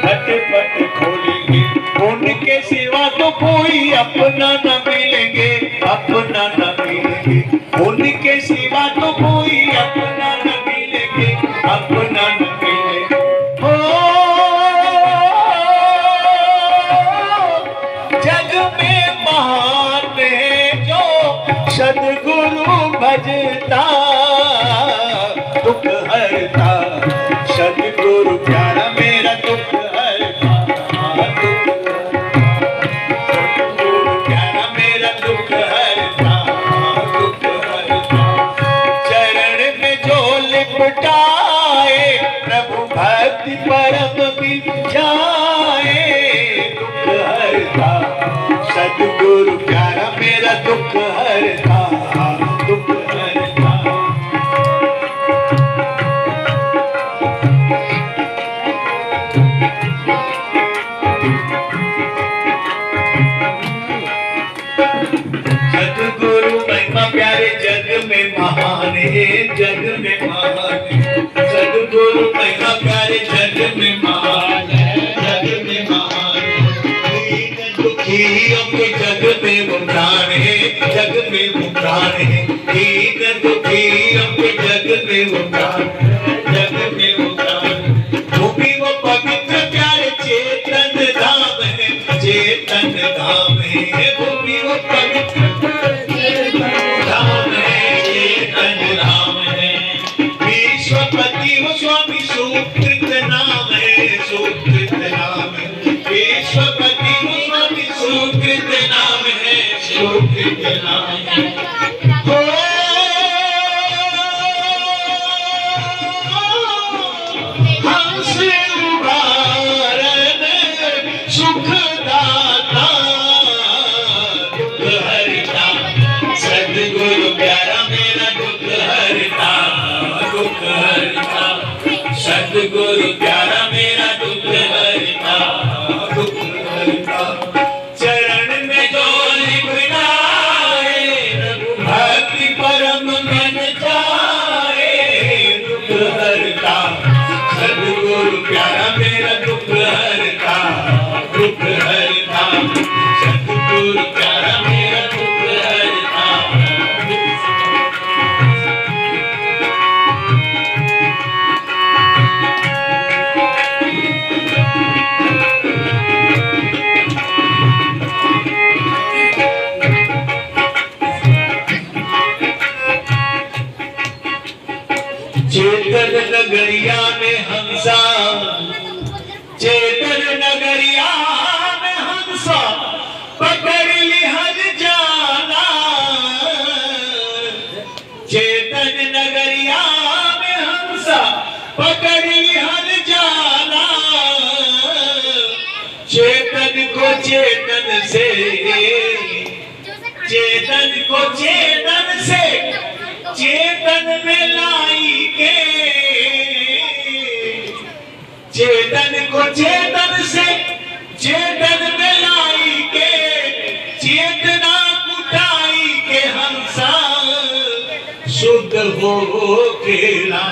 घटपट खोलेंगे। उनके सिवा तो कोई अपना न मिलेंगे, अपना न मिलेंगे, उनके सिवा तो कोई अपना न मिलेंगे, अपना न मिलेंगे। ओ जग में महान है जो सदगुरु भजता, दुख हरता, सदगुरु प्यारा मेरा दुख हरता, सदगुरु प्यारा मेरा दुख हरता, दुख हरता। चरण में जो लिपटाए प्रभु भक्ति परम मिल जाए, दुख हरता, सदगुरु प्यारा मेरा दुख हरता, दुख हरता। सदगुरु महिमा प्यारे जग में महान है, जग में महान है, सदगुरु महिमा प्यारे जग में महान है, जग में महान है। दुखियों के जग में वो प्राण है, जग में वो प्राण है, दीन दुखियों के जग में वो प्राण, जग में वो प्राण। वो भी वो पवित्र प्यारे चेतन धाम है, चेतन धाम है, वो भी वो पवित्र धाम है, चेतन धाम है। विश्वपति वो स्वामी सुकृत नाम है, सुकृत नाम है, विश्वपति वो स्वामी सुकृत नाम है, सुकृत नाम है। हमसे उबारन सुखदाता, दुख हरता, सदगुरु प्यारा मेरा दुख हरता, दुख हरता, सदगुरु प्यारा मेरा दुख हरता, दुख हरता। चरण में जो लिपटाए भक्ति परम मन जाए, दुख हरता, सदगुरु प्यारा मेरा दुख हरता, दुख हरता, सदगुरु प्यारा मेरा दुख हरता। चेतन नगरिया में हंसा, चेतन नगरिया में हंसा पकड़ लिहन जाना, चेतन नगरिया में हंसा पकड़ लिहन जाना। चेतन को चेतन से, चेतन को चेतन से, चेतन में लाई के, चेतन को चेतन से, चेतन में लाई के, चेतना कुटाई के हंसा शुद्ध हो केला।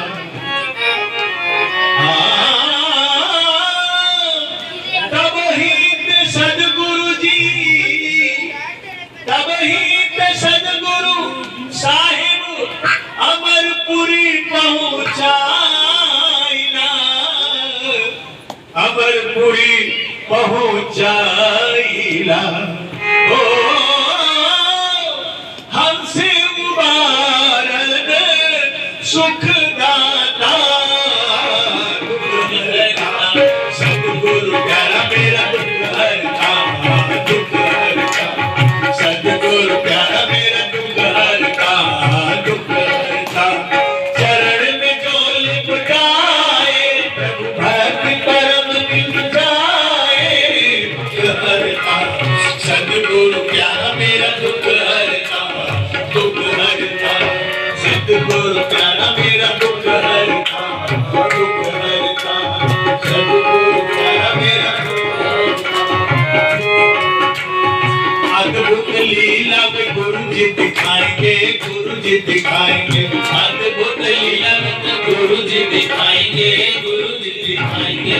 तब ही सदगुरु जी, तब ही सदगुरु साहिब अमरपुर पुरी पहुँच जाइला। ओ हमसे मुबारक सुखदाता सतगुरु प्यारा मेरा दुख हरता, दुख हरता सतगुरु प्यारा मेरा दुख हरता, दुख हरता। चरण में जो लिपटाए प्रभु भक्ति परम मिल जाए, दुख हरता सतगुरु प्यारा मेरा दुख हरता, दुख हरता सतगुरु प्यारा मेरा दुख हरता, दुख हरता सतगुरु प्यारा मेरा दुख हरता। अद्भुत लीला में गुरु जी दिखाएंगे, गुरु जी दिखाएंगे अद्भुत लीला में गुरु जी दिखाएंगे, गुरु जी दिखाएंगे।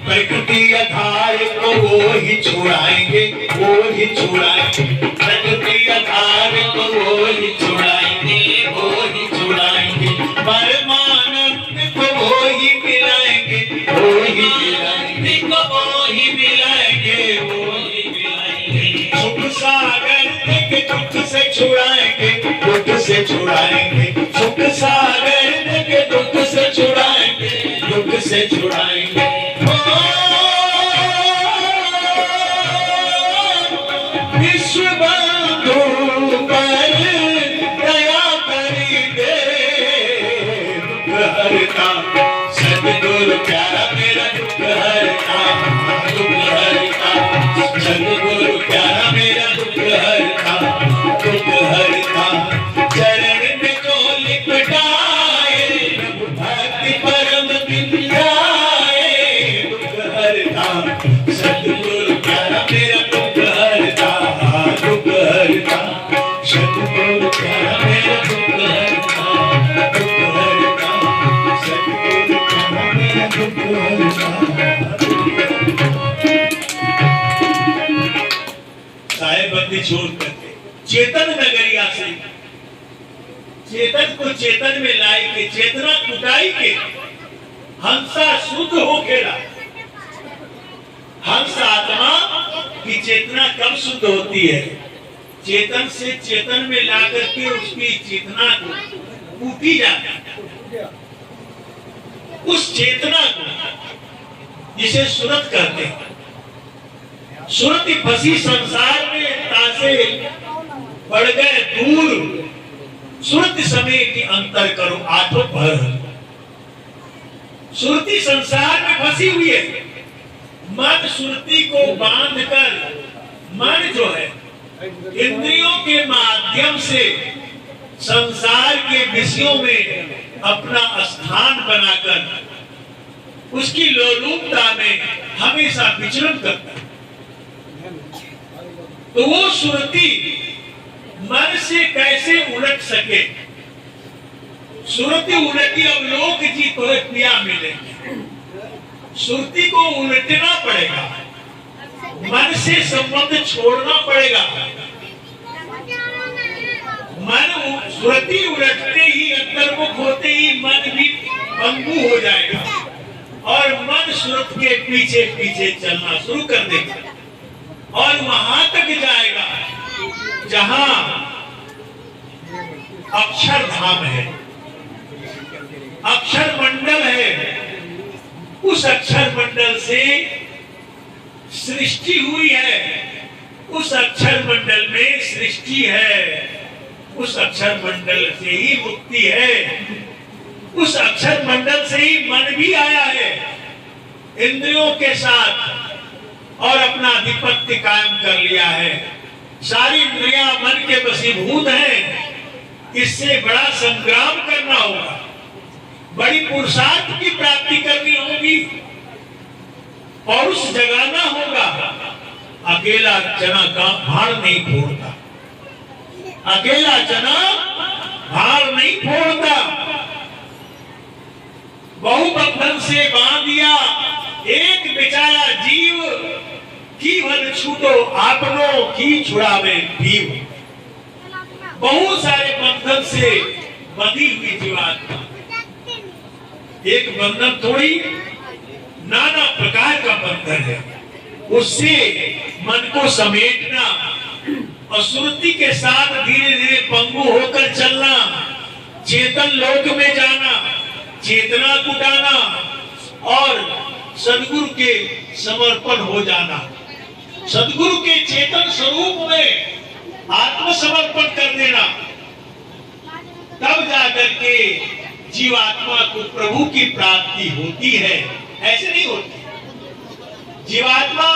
प्रकृति आधार को वो ही छुड़ाएंगे, वो ही छुड़ाएंगे। प्रकृति आधार को वो ही छुड़ाएंगे, वो ही छुड़ाएंगे। परमानंद को वो ही मिलाएंगे, वो ही मिलाएंगे, वो ही मिलाएंगे, वो ही मिलाएंगे। सुख सागर के दुख से छुड़ाएंगे, दुख से छुड़ाएंगे। सुख सागर के दुख से छुड़ाएंगे, दुख से छुड़ाएंगे। विश्व बंधु पर दया करी दे, दुख हरता सतगुरु प्यारा मेरा दुख हरता, दुख हरता सतगुरु प्यारा मेरा दुख हरता, दुख हरता। चरण में जो लिपटाए प्रभु भक्ति परम मिल जाए, दुख हरता सतगुरु प्यारा मेरा दुख हरता, दुख हरता सतगुरु प्यारा मेरा दुख हरता, दुख हरता सतगुरु प्यारा मेरा दुख हरता। साहेबंदी छोड़ करके चेतन नगरिया से चेतन को चेतन में लाई के चेतना कुटाई के हंसा शुद्ध हो खेला। हंस आत्मा की चेतना कब शुद्ध होती है? चेतन से चेतन में ला करके उसकी चेतना को कूटी जाती है। उस चेतना को जिसे सुरत कहते हैं, सुरति फंसी संसार में तासे पड़ गए दूर। सुरति समय की अंतर करो आठों भर। सुरति संसार में फंसी हुई है। मन सुरति को बांधकर मन जो है इंद्रियों के माध्यम से संसार के विषयों में अपना स्थान बनाकर उसकी लोलुपता में हमेशा विचरण करता है। तो वो सुरति मन से कैसे उलट सके? सुरति उलटी अब लोक जी तो क्रिया मिलेंगे। सुरति को उलटना पड़ेगा, मन से संबंध छोड़ना पड़ेगा। मन सुरति उलटते ही अंतर्मुख होते ही मन भी पंगु हो जाएगा और मन सुरत के पीछे पीछे चलना शुरू कर देगा और वहां तक जाएगा जहां अक्षर धाम है, अक्षर मंडल है। उस अक्षर मंडल से सृष्टि हुई है, उस अक्षर मंडल में सृष्टि है, उस अक्षर मंडल से ही मुक्ति है, उस अक्षर मंडल से ही मन भी आया है इंद्रियों के साथ और अपना आधिपत्य कायम कर लिया है। सारी इंद्रियां मन के वशीभूत हैं। इससे बड़ा संग्राम करना होगा, बड़ी पुरुषार्थ की प्राप्ति करनी होगी, पौरुष जगाना होगा। अकेला चना का भाड़ नहीं फोड़ता, अकेला चना भाड़ नहीं फोड़ता। बहुबंधन से बांध दिया एक बेचारा जीव की वन छूटो आपनो की छुड़ावे भीव। बहुत सारे बंधन से बंधी हुई जीवात्मा, एक बंधन थोड़ी नाना प्रकार का बंधन है, उससे मन को समेटना और सुरति के साथ धीरे धीरे पंगु होकर चलना, चेतन लोक में जाना, चेतना कुटाना और सदगुरु के समर्पण हो जाना, सदगुरु के चेतन स्वरूप में आत्मसमर्पण कर देना, तब जाकर के जीवात्मा को प्रभु की प्राप्ति होती है। ऐसे नहीं होती। जीवात्मा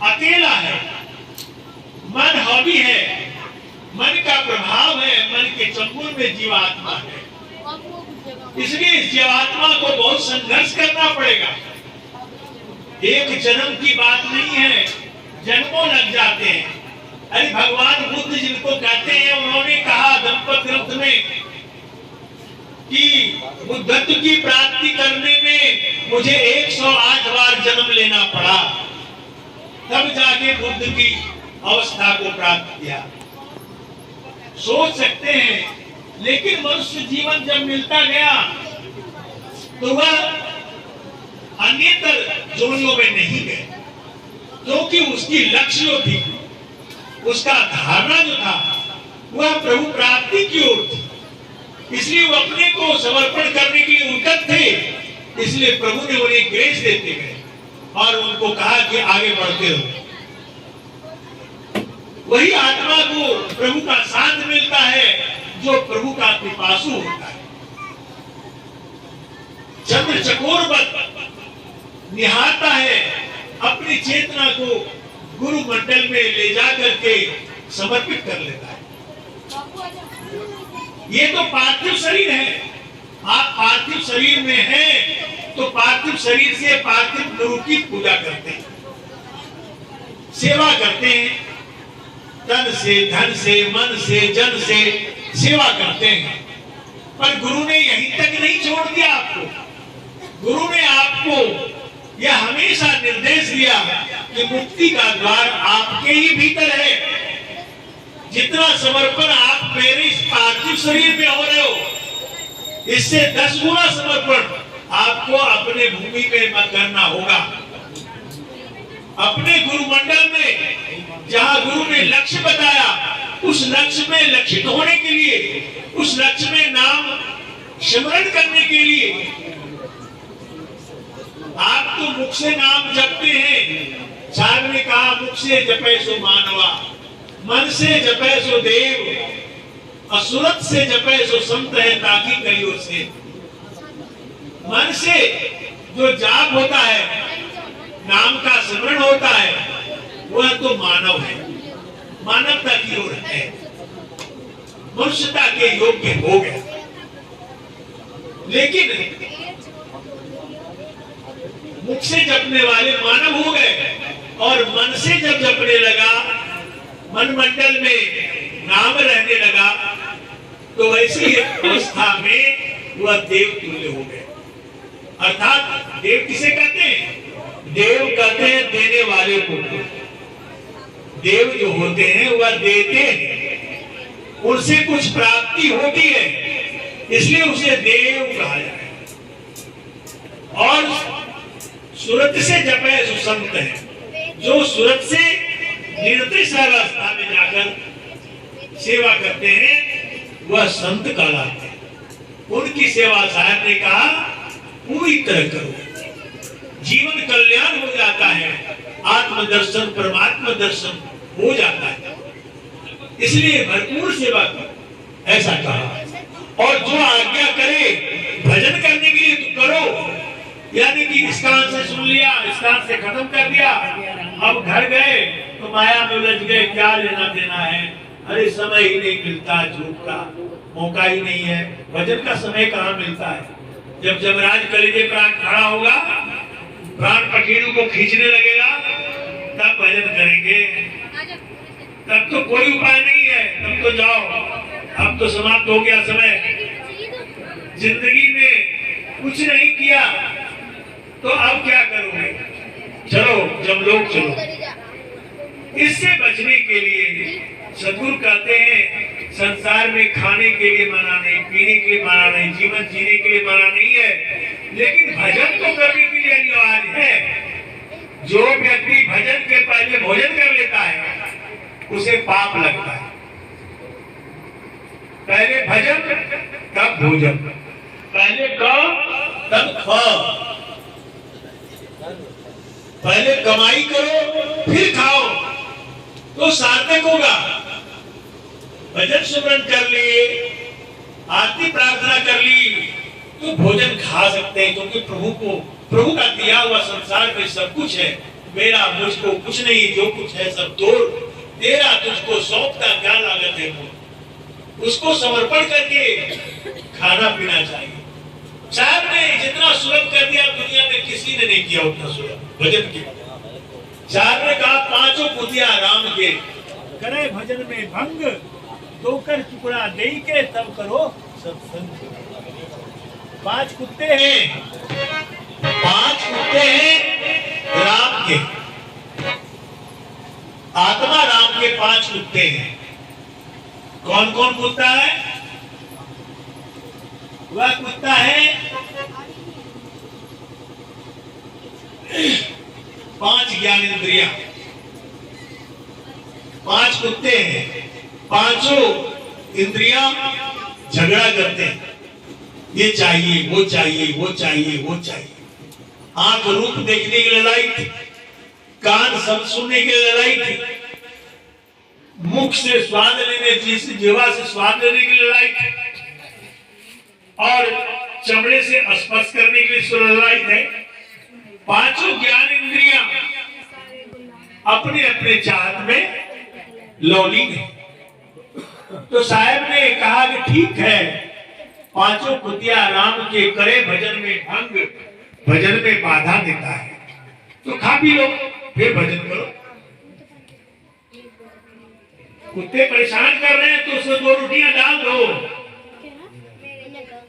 अकेला है, मन हॉबी है, मन का प्रभाव है, मन के चंगुल में जीवात्मा है। इसलिए इस जीवात्मा को बहुत संघर्ष करना पड़ेगा। एक जन्म की बात नहीं है, जन्मों लग जाते हैं। अरे भगवान बुद्ध जिनको कहते हैं, उन्होंने कहा दंपत ग्रंथ में कि बुद्धत्व की प्राप्ति करने में मुझे 108 बार जन्म लेना पड़ा, तब जाके बुद्ध की अवस्था को प्राप्त किया। सोच सकते हैं, लेकिन मनुष्य जीवन जब मिलता गया तो वह अन्यतर जोनियों में नहीं गए, क्योंकि उसकी लक्ष्य जो थी, उसका धारणा जो था, वह प्रभु प्राप्ति की ओर थी। इसलिए वो अपने को समर्पण करने के लिए उद्यत थे। इसलिए प्रभु ने उन्हें ग्रेस देते गए और उनको कहा कि आगे बढ़ते रहो। वही आत्मा को प्रभु का साथ मिलता है जो प्रभु का पिपासु होता है। चंद्र चकोरवत निहारता है, अपनी चेतना को गुरु मंडल में ले जाकर के समर्पित कर लेता है। ये तो पार्थिव शरीर है। आप पार्थिव शरीर में हैं तो पार्थिव शरीर से पार्थिव गुरु की पूजा करते हैं, सेवा करते हैं, तन से, धन से, मन से, जन से सेवा करते हैं। पर गुरु ने यहीं तक नहीं छोड़ दिया आपको। गुरु ने आपको यह हमेशा निर्देश दिया कि मुक्ति का द्वार आपके ही भीतर है। जितना समर्पण आप मेरे इस पार्थिव शरीर में हो रहे हो, इससे 10 गुना समर्पण आपको अपने भूमि में करना होगा। अपने गुरु मंडल में जहां गुरु ने लक्ष्य बताया, उस लक्ष्य में लक्षित होने के लिए, उस लक्ष्य में नाम स्मरण करने के लिए आप तो मुख से नाम जपते हैं। साहब ने कहा, मुख से जपे सो मानवा, मन से जपे सो देव, असुरत से जपे सो संत है ताकि करियो से। मन से जो जाप होता है, नाम का स्मरण होता है, वह तो मानव है, मानवता की ओर है, मनुष्यता के योग्य हो गया। लेकिन मुख से जपने वाले मानव हो गए और मन से जब जपने लगा, मन मंडल में नाम रहने लगा, तो वैसी अवस्था में वह देव तुल्य हो गए। अर्थात देव किसे कहते हैं? देव कहते हैं देने वाले को। देव जो होते हैं वह देते हैं, उनसे कुछ प्राप्ति होती है, इसलिए उसे देव कहा जाए। और सूरत से जपे सो संत है, जो सूरत से निर्दिष्ट अवस्था में जाकर सेवा करते हैं वह संत कहलाते हैं। उनकी सेवा साहब ने कहा पूरी तरह करो, जीवन कल्याण हो जाता है, आत्मदर्शन परमात्मा दर्शन हो जाता है। इसलिए भरपूर सेवा करो, ऐसा कहा। और जो आज्ञा करे भजन करने के लिए तो करो, यानी कि इस कान से सुन लिया, इस कान से खत्म कर दिया, अब घर गए तो माया में उलझ गए, क्या लेना देना है, अरे समय ही नहीं मिलता, झूठ का मौका ही नहीं है। भजन का समय कहाँ मिलता है? जब जमराज कलेजे प्राण खड़ा होगा, प्राण पखेरु को खींचने लगेगा, तब भजन करेंगे। तब तो कोई उपाय नहीं है, तब तो जाओ, अब तो समाप्त हो गया समय। जिंदगी में कुछ नहीं किया तो अब क्या करोगे? चलो जब लोग चलो। इससे बचने के लिए सदगुरु कहते हैं संसार में खाने के लिए मना नहीं, पीने के लिए मना नहीं, जीवन जीने के लिए मना नहीं है, लेकिन भजन तो करने के लिए अनिवार्य है। जो व्यक्ति भजन के पहले भोजन कर लेता है उसे पाप लगता है। पहले भजन तब भोजन, पहले क तब ख। पहले कमाई करो फिर खाओ तो सार्थक होगा। भजन सुमरन कर लिए, आरती प्रार्थना कर ली तो भोजन खा सकते हैं, क्योंकि प्रभु का दिया हुआ संसार में सब कुछ है। मेरा मुझको कुछ नहीं, जो कुछ है सब तोड़, तेरा तुझको सौंपता क्या लागत है। उसको समर्पण करके खाना पीना चाहिए। साहब ने जितना सुलभ कर दिया दुनिया में किसी ने नहीं किया उतना सुलभ भजन के। साहब ने कहा पांचों पुतिया राम के करे भजन में भंग, दोकर टुकड़ा दे के तब करो सत्संग। पांच कुत्ते हैं, पांच कुत्ते हैं राम के, आत्मा राम के पांच कुत्ते हैं। कौन कौन कुत्ता है? वह कुत्ता है पांच ज्ञानेंद्रिया, पांच कुत्ते हैं। पांचों इंद्रियां झगड़ा करते हैं, ये चाहिए वो चाहिए वो चाहिए वो चाहिए। आंख रूप देखने की लड़ाई थी, कान शब्द सुनने की लड़ाई थी, मुख से स्वाद लेने की, जीवा से स्वाद लेने की लड़ाई थी, और चमड़े से स्पर्श करने के लिए लड़ाई है। पांचों ज्ञान इंद्रियां अपने अपने चाहत में लौलीन है। तो साहब ने कहा कि ठीक है, पांचों कुतिया राम के करे भजन में भंग, भजन में बाधा देता है, तो खा पी लो फिर भजन करो। कुत्ते परेशान कर रहे हैं तो उसमें दो रोटियां डाल दो,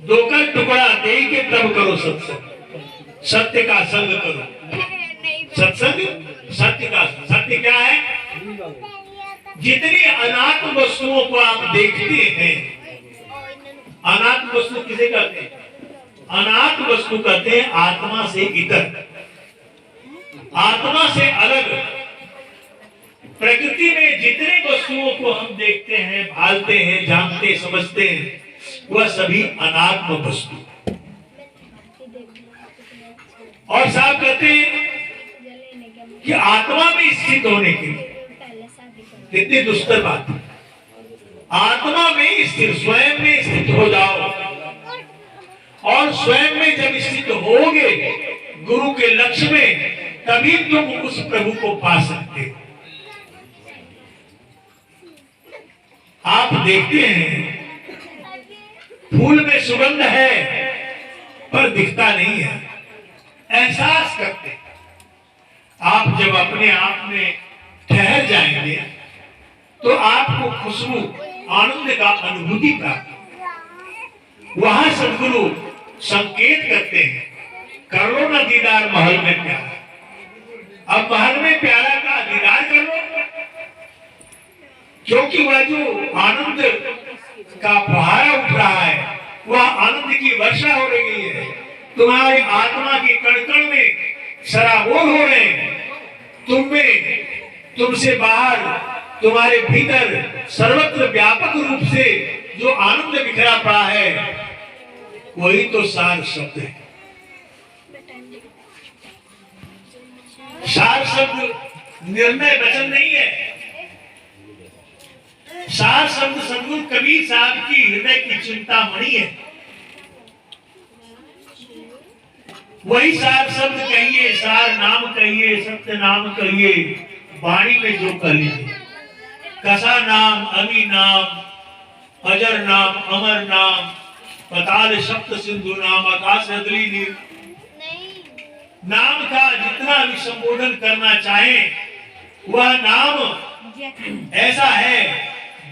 दो का टुकड़ा दे के तब करो सत्संग। सत्य का संग करो। सत्संग सत्य का, सत्य क्या है? जितनी अनात्म वस्तुओं को आप देखते हैं, अनात्म वस्तु किसे कहते हैं? अनात्म वस्तु कहते हैं आत्मा से इतर, आत्मा से अलग। प्रकृति में जितने वस्तुओं को हम देखते हैं, भालते हैं, जानते समझते हैं, वह सभी अनात्म वस्तु। और साहब कहते हैं कि आत्मा में स्थित होने के लिए कितनी दुष्कर बात है। आत्मा में स्थित, स्वयं में स्थित हो जाओ, और स्वयं में जब स्थित होगे गुरु के लक्ष्य में, तभी तुम उस प्रभु को पा सकते हो। आप देखते हैं फूल में सुगंध है पर दिखता नहीं है, एहसास करते हैं। आप जब अपने आप में ठहर जाएंगे तो आपको खुशबू आनंद का अनुभूति प्राप्त। वहां सदगुरु संकेत करते हैं, कर लो ना दीदार महल में प्यारा। अब महल में प्यारा का दीदार कर लो, क्योंकि वह जो आनंद का फुहारा उठ रहा है, वह आनंद की वर्षा हो रही है। तुम्हारी आत्मा की कण-कण में सराबोर हो रहे हैं। तुम में, तुमसे बाहर, तुम्हारे भीतर सर्वत्र व्यापक रूप से जो आनंद बिखरा पड़ा है, वही तो सार शब्द है। सार शब्द निर्णय वचन नहीं है। सार शब्द सदगुरु कबीर साहब की हृदय की चिंता मणि है। वही सार शब्द कहिए, सार नाम कहिए, सत्य नाम कहिए, वाणी में जो कह लीजिए। कसा नाम, अमी नाम, अजर नाम, अमर नाम, पताल सप्त सिंधु नाम, आकाश अदली नीर। नाम का जितना भी संबोधन करना चाहे, वह नाम ऐसा है,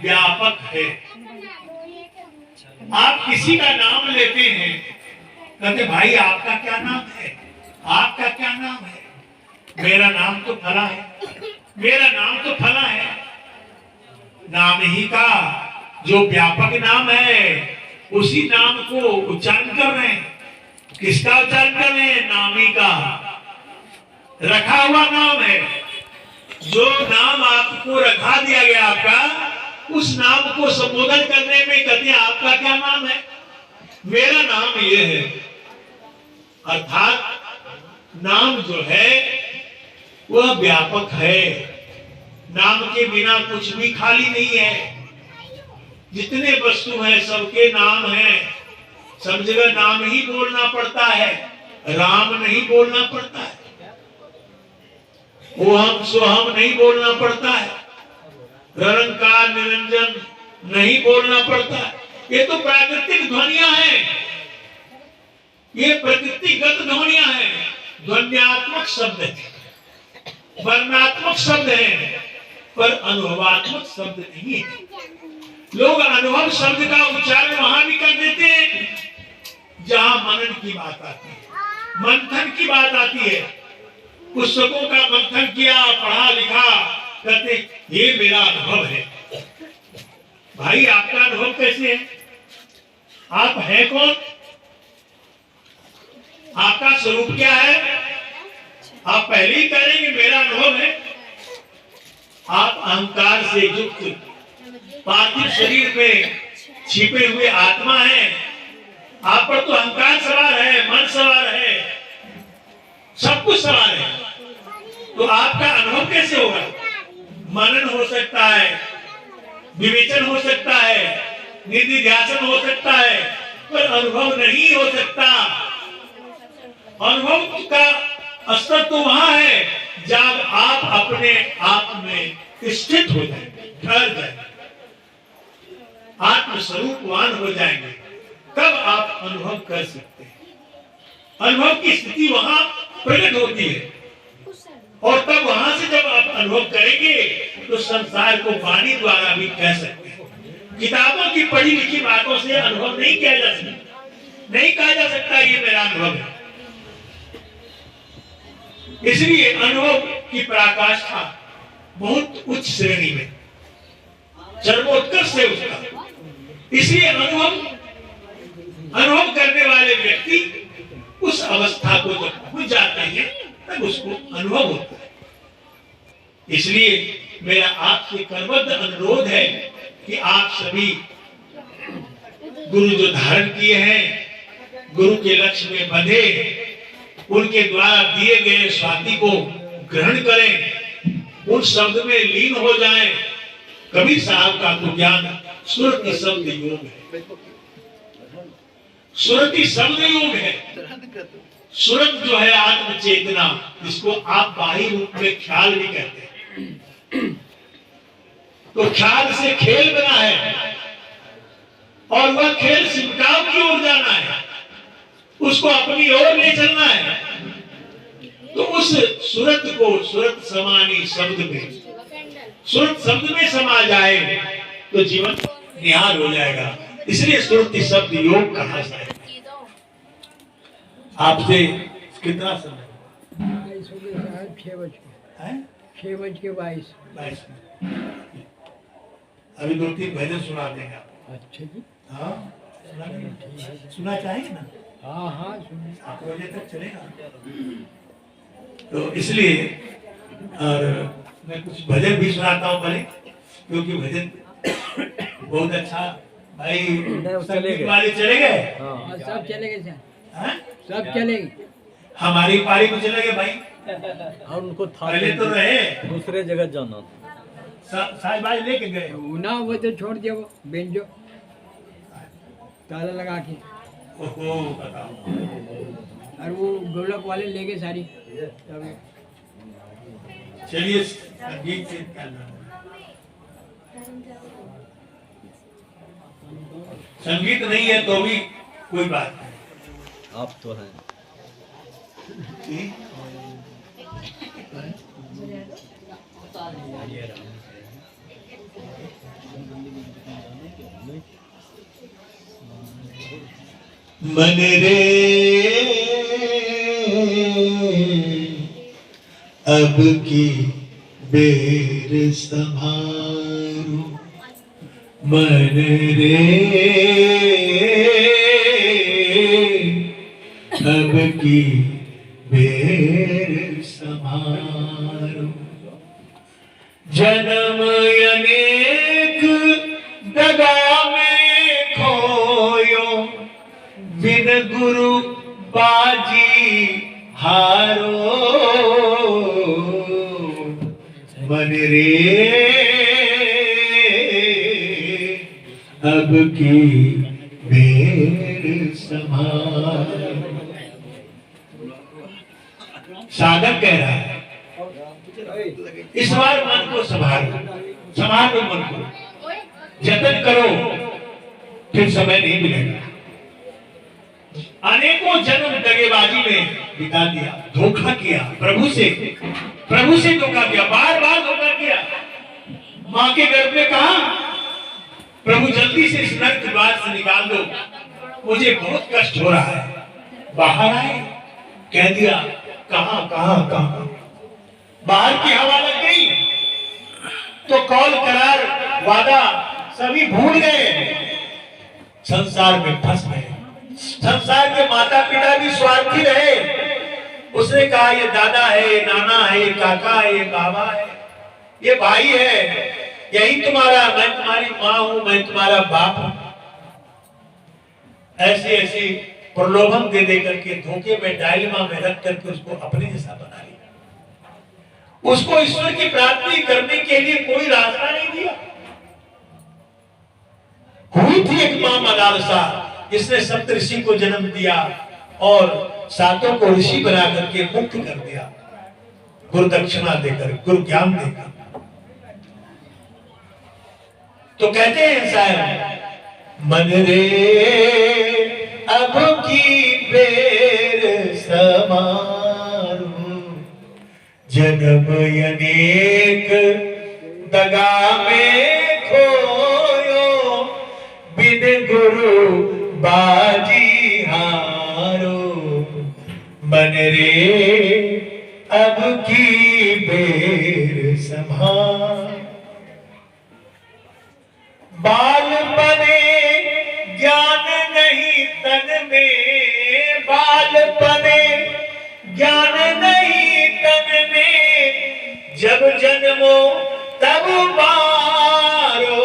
व्यापक है। आप किसी का नाम लेते हैं, कहते भाई आपका क्या नाम है? आपका क्या नाम है? मेरा नाम तो फला है, मेरा नाम तो फला है। नाम ही का जो व्यापक नाम है, उसी नाम को उच्चारण कर रहे हैं। किसका उच्चारण कर रहे हैं? नामी का, रखा हुआ नाम है। जो नाम आपको रखा दिया गया आपका, उस नाम को संबोधन करने में कहते हैं आपका क्या नाम है? मेरा नाम ये है। अर्थात नाम जो है वह व्यापक है। नाम के बिना कुछ भी खाली नहीं है। जितने वस्तु हैं सबके नाम हैं। सब जगह नाम ही बोलना पड़ता है, राम नहीं बोलना पड़ता है, वो हम सोहम नहीं बोलना पड़ता है, निरंकार निरंजन नहीं बोलना पड़ता है। ये तो प्राकृतिक ध्वनियां हैं, ये प्रकृतिगत ध्वनियां हैं। ध्वन्यात्मक शब्द है, वर्णात्मक शब्द है, पर अनुभवात्मक शब्द नहीं है। लोग अनुभव शब्द का उच्चारण वहां भी कर देते हैं जहां मनन की बात आती है, मंथन की बात आती है। पुस्तकों का मंथन किया, पढ़ा लिखा, कहते ये मेरा अनुभव है। भाई आपका अनुभव कैसे है? आप हैं कौन? आपका स्वरूप क्या है? आप पहले ही करेंगे मेरा अनुभव है। आप अहंकार से युक्त पार्थिव शरीर में छिपे हुए आत्मा है। आप पर तो अहंकार सवार है, मन सवार है, सब कुछ सवार है। तो आपका अनुभव कैसे होगा? मनन हो सकता है, विवेचन हो सकता है, निधि ध्यासन हो सकता है, पर अनुभव नहीं हो सकता। अनुभव का स्तर तो वहां है जब आप अपने आप में स्थित हो जाएंगे, ठहर जाएंगे, आत्मस्वरूपवान हो जाएंगे, तब आप अनुभव कर सकते हैं। अनुभव की स्थिति वहां प्रकट होती है, और तब वहां से जब आप अनुभव करेंगे तो संसार को वाणी द्वारा भी कह सकते हैं। किताबों की पढ़ी लिखी बातों से अनुभव नहीं किया जा सकता, नहीं कहा जा सकता ये मेरा अनुभव है। इसलिए अनुभव की पराकाष्ठा बहुत उच्च श्रेणी में, चरमोत्कर्ष है उसका। इसलिए अनुभव करने वाले व्यक्ति उस अवस्था को जब पहुंच जाते हैं तब उसको अनुभव होता है। इसलिए मेरा आपसे करबद्ध अनुरोध है कि आप सभी गुरु जो धारण किए हैं, गुरु के लक्ष्य में बंधे, उनके द्वारा दिए गए स्वाति को ग्रहण करें, उन शब्द में लीन हो जाएं। कबीर साहब का तो ज्ञान सुरति शब्द योग है, सुरति शब्द योग है। सुरत जो है आत्म चेतना, जिसको आप बाह्य रूप में ख्याल भी कहते हैं। तो ख्याल से खेल बना है, और वह खेल सिमटाव की ओर जाना है, उसको अपनी ओर ले चलना है। तो उस सुरत को सुरत समानी शब्द में, सुरत शब्द में समा जाए तो जीवन निहार हो जाएगा। इसलिए सुरति शब्द योग कहा जाए। आपसे कितना समय? 6:22 अभी 2-3 भजन सुना देंगे आपको। अच्छा जी, हाँ सुना चाहेंगे ना? हाँ हाँ 7 बजे तक चलेगा। तो इसलिए और मैं कुछ भजन भी सुनाता हूँ पहले, क्योंकि भजन बहुत अच्छा। भाई संगीत वाले चले गए? हाँ सब चले गए सर, हाँ? सब चले गए। हमारी पारी में चले गए भाई, और उनको था पहले तो रहे, दूसरे जगह जाना साहब भाई लेके गए। ना वो तो छोड़ दिया, वो बेंचो ताला लगा के, ओहो बताओ। और वो गोलक वाले ले गए सारी। तब चलिए संगीत से संगीत नहीं है तो भी कोई बात नहीं। आप तो हैं। ठीक? मन रे अब की बेर संभारो, मन रे की बेर समारो। जन्म अनेक दगा में खोयो, बिन गुरु बाजी हारो। मन रे अब की बेर समारो। साधक कह रहा है इस बार मन को संभालो, संभालो मन को, जतन करो, फिर समय नहीं मिलेगा। अनेकों जन्म दगेबाजी में बिता दिया, धोखा किया, प्रभु से धोखा किया, बार बार धोखा किया। मां के गर्भ में कहा प्रभु जल्दी से इस नरकवास से निकाल दो, मुझे बहुत कष्ट हो रहा है। बाहर आए, कह दिया कहां कहां कहां। बाहर की हवा लग गई तो कौल करार वादा सभी भूल गए, संसार में फंस गए। संसार के माता पिता भी स्वार्थी रहे। उसने कहा ये दादा है, ये नाना है, ये काका है, ये बाबा है, ये भाई है, यही तुम्हारा, मैं तुम्हारी माँ हूं, मैं तुम्हारा बाप हूं। ऐसी ऐसी प्रलोभन दे दे करके धोखे में डायलेमा में रख करके उसको अपने जैसा बना लिया। उसको ईश्वर की प्राप्ति करने के लिए कोई रास्ता नहीं दिया। हुई थी एक मां मदालसा जिसने सप्तऋषि को जन्म दिया और सातों को ऋषि बना करके मुक्त कर दिया, गुरु दक्षिणा देकर, गुरु ज्ञान देकर। तो कहते हैं साहब मन रे अब की बेर समारो। जन्म अनेक दगा में खोयो, बिन गुरु बाजी हारो। मन रे अब की बेर समारो। बाल बने ज्ञान नहीं तन में, बाल बने ज्ञान नहीं तन में, जब जन्मो तब मारो।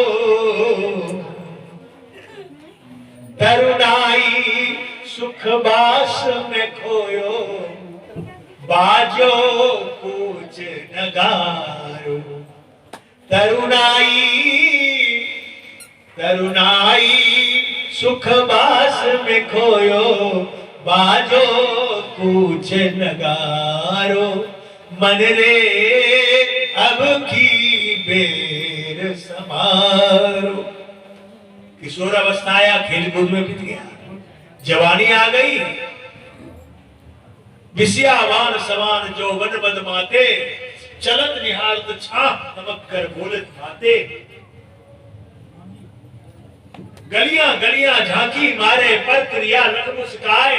तरुणाई सुख बास में खोयो, बाजो पूछ नगारो। तरुणाई सुख बास में खोयो, बाजो पूछ नगारो। मन रे अब की बेर समारो। किशोर अवस्था आया, खेल कूद में बीत गया, जवानी आ गई, विषयावान समान जौवन बदमाते, चलत निहारत छाह नमक कर बोलत भाते। गलियां गलियां झांकी मारे पर क्रिया लख मुस्काए,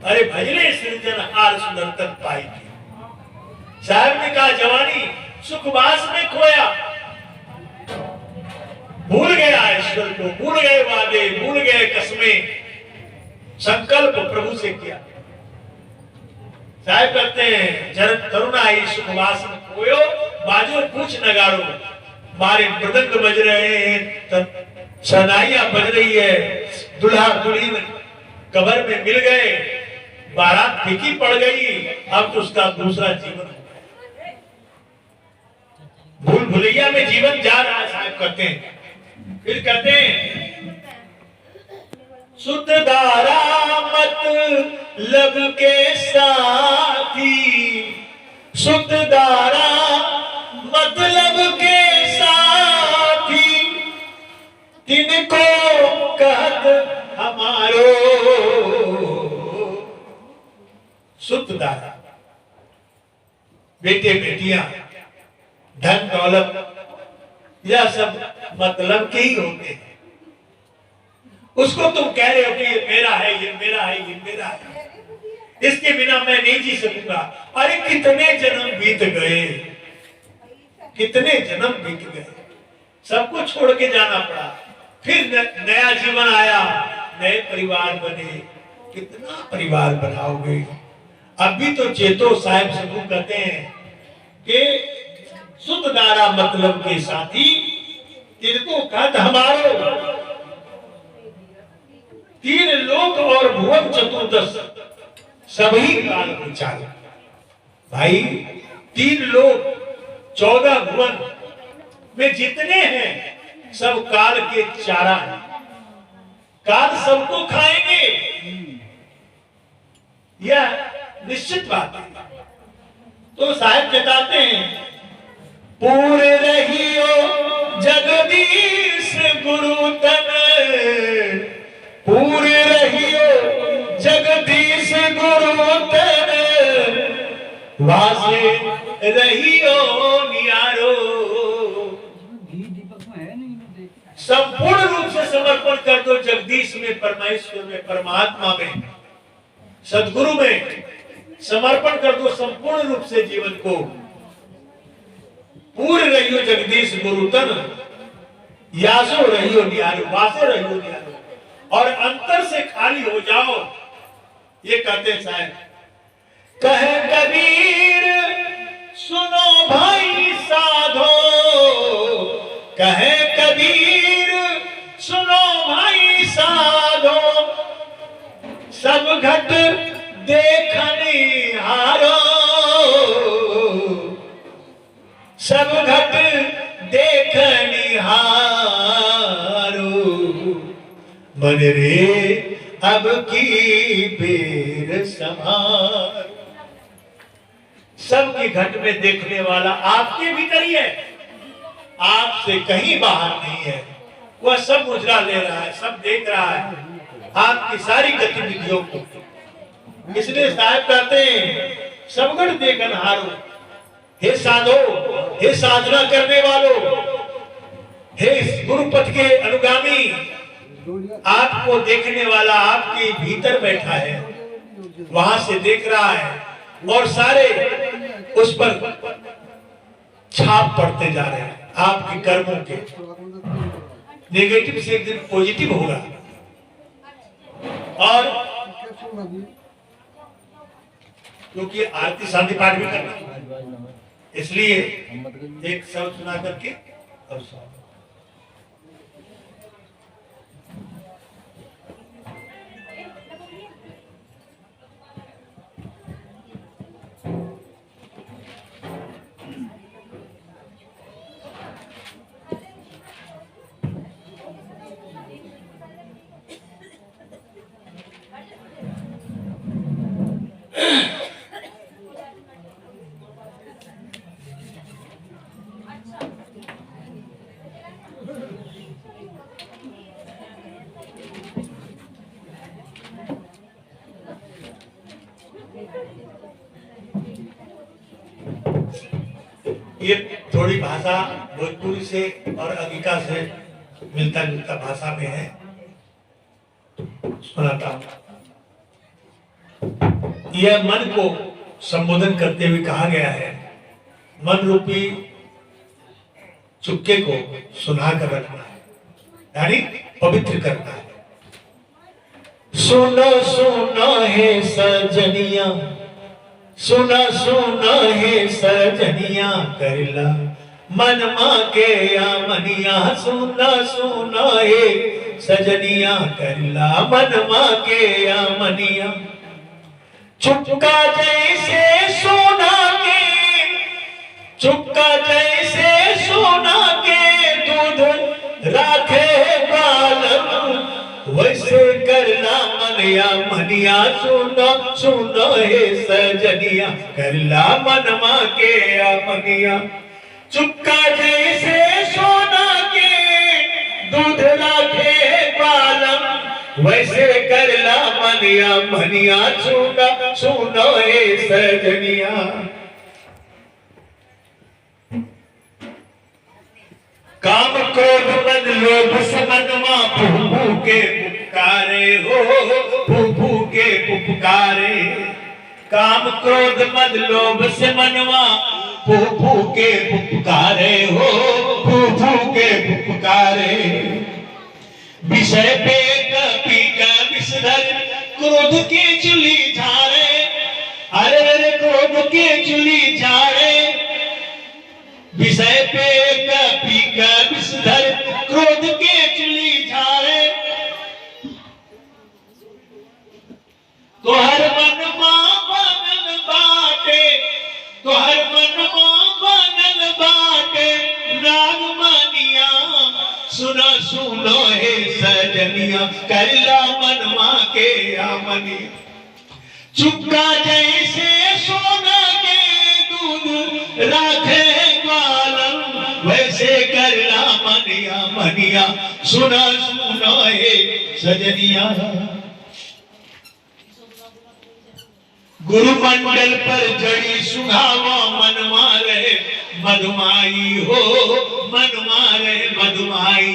अरे भजले सृजनहार सुंदरतन पाई थी। साहब ने कहा जवानी सुखवास में खोया, भूल गया ईश्वर को, भूल गए वादे, भूल गए कसमें, संकल्प प्रभु से किया। साहब कहते हैं जन तरुणाई सुखवास में खोयो, बाजो पूछ नगारो। मारे मृदंग बज रहे हैं, शहनाइयां बज रही है, दुल्हा दुल्हन कब्र में मिल गए, बारात फीकी पड़ गई, अब तो उसका दूसरा जीवन हो गया, भूल भुलैया में जीवन जा रहा है। साहब कहते हैं, फिर कहते हैं शुद्ध धारा मत लब के साथी, शुद्ध धारा मतलब के साथी, तिनको कहत हमारो। शुद्ध धारा, बेटे बेटियां, धन दौलत, यह सब मतलब के ही होते हैं। उसको तुम कह रहे हो कि ये मेरा है, ये मेरा है, ये मेरा है, इसके बिना मैं नहीं जी सकूंगा। अरे कितने जन्म बीत गए, कितने जन्म बीत गए, सबको छोड़ के जाना पड़ा, फिर नया जीवन आया, नए परिवार बने, कितना परिवार बनाओगे। अभी तो चेतो साहब सबको कहते हैं कि सुध दारा मतलब के साथी तिनको कहत हमारो, तीन लोक और भुवन चतुर्दश सभी काल विचार। भाई 3 लोक 14 भुवन में जितने हैं सब काल के चारा हैं, काल सबको खाएंगे, यह निश्चित बात है। तो साहब बताते हैं पूरे रहियो जगदीश गुरु तन, पूरे रहियो जगदीश गुरु तन, वासे रहियो नियारो। संपूर्ण रूप से समर्पण कर दो जगदीश में, परमेश्वर में, परमात्मा में, सदगुरु में समर्पण कर दो संपूर्ण रूप से जीवन को। पूर्ण रहियो जगदीश गुरु तन, यासो रहियो नियारो, वासे रहियो नियारो, और अंतर से खाली हो जाओ। ये कहते हैं साहब, कहे कबीर सुनो भाई साधो, कहे कबीर सुनो भाई साधो, सब घट देखने हारो, सब घट देखने हारो, मन रे अब की बेर संभार। सबकी घट में देखने वाला आपके भीतर ही है, आपसे कहीं बाहर नहीं है। वह सब मुजरा ले रहा है, सब देख रहा है आपकी सारी गतिविधियों को। इसलिए साहब कहते हैं सबगढ़ देखन हारो। हे साधो, हे साधना करने वालों, हे गुरुपथ के अनुगामी, आपको देखने वाला आपके भीतर बैठा है, वहां से देख रहा है और सारे उस पर छाप पड़ते जा रहे हैं आपके कर्मों के। नेगेटिव से एक दिन पॉजिटिव होगा। और क्योंकि आरती शांति पाठ भी करना, इसलिए एक शब्द सुना करके अब ये थोड़ी भाषा भोजपुरी से और अंगिका से मिलता जुलता भाषा में है, सुनाता हूं। यह मन को संबोधन करते हुए कहा गया है, मन रूपी चुपके को सुना कर रखना है, यानी पवित्र करना है। सुनो सुनो है सजनिया, सुना सुना है सजनिया, करला मन माँ के या मनिया। सुना सुना है सजनिया, करला मन माँ के या मनिया। चुपका जैसे सोना के, चुपका जैसे सोना के, दूध राखे बालम, वैसे करला मनिया मनिया। सुनो सुनो हे सजनिया, करला मनमा के या मनिया। चुपका जैसे सोना के, दूध राखे बालम, वैसे करला मनिया मनिया। सुनो सुनो हे सजनिया। काम क्रोध मद लोभ समनमा, भू के पुकारे हो, भू के पुकारे। काम क्रोध मद लोभ से मनवा, भू के पुकारे हो, भू के पुकारे। विषय पे कपी का विषधर, क्रोध के चुली झाड़े, अरे क्रोध के चुली झाड़े, विषय पे कपी का विषधर, क्रोध के चुली झाड़े, तो हर मन मां बनल बाटे, तो हर मन मां बनल बाटे, राग मानिया सुनो सुनो हे सजनिया, करला मनवा के आमनिया, चुपका जैसे सोना के दूध राखे ग्वालन, वैसे करला मनिया मनिया, सुनो सुनो हे सजनिया। गुरु मंडल पर जड़ी सुहावा, मनवा रहे मधुमाई हो, मनवा रहे मधुमाई,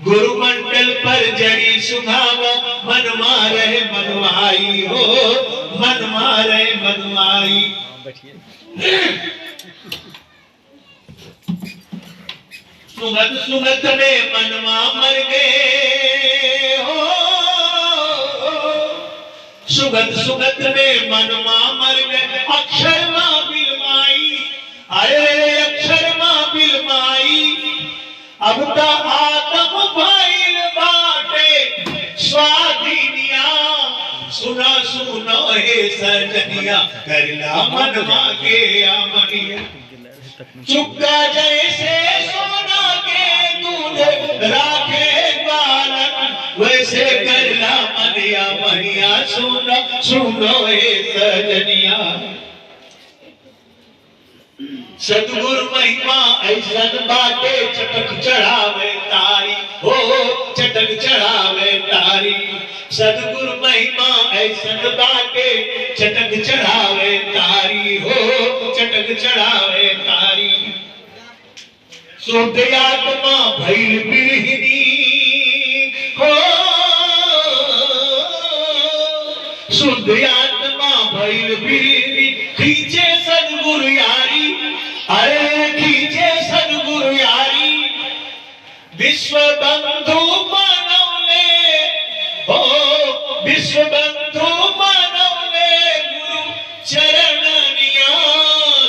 गुरु मंडल पर जड़ी सुहावा, मनवा रहे मधुमाई हो, मनवा रहे मधुमाई। सुगत सुगत में मनवा मर गए हो, सुगत सुगत में मनवा मर गए, अक्षर मां बिलमाई, अरे अक्षर मां बिलमाई, अब तो आत्म भइल बाटे स्वाधीनिया, सुना सुनो हे सजनिया, करला मनवा के आमनिया, चुपका जैसे सोना के दूध राखे ग्वालन, वैसे करला मनिया मनिया, सुनो सुनो हे सजनिया। सतगुरु महिमा ऐसन बाटे, चटक चढ़ावे तारी हो, चटक चढ़ावे तारी, सतगुरु महिमा ऐसन बाटे, चटक चढ़ावे तारी हो, चटक चढ़ावे तारी, शुद्ध आत्मा भइल बिरहिनी हो, शुद्ध आत्मा भइल बिरहिनी, खींचे सतगुरु यारी, अरे खींचे सतगुरु यारी, विश्व बंधु मनौले हो, विश्व बंधु मनौले, गुरु चरणनिया,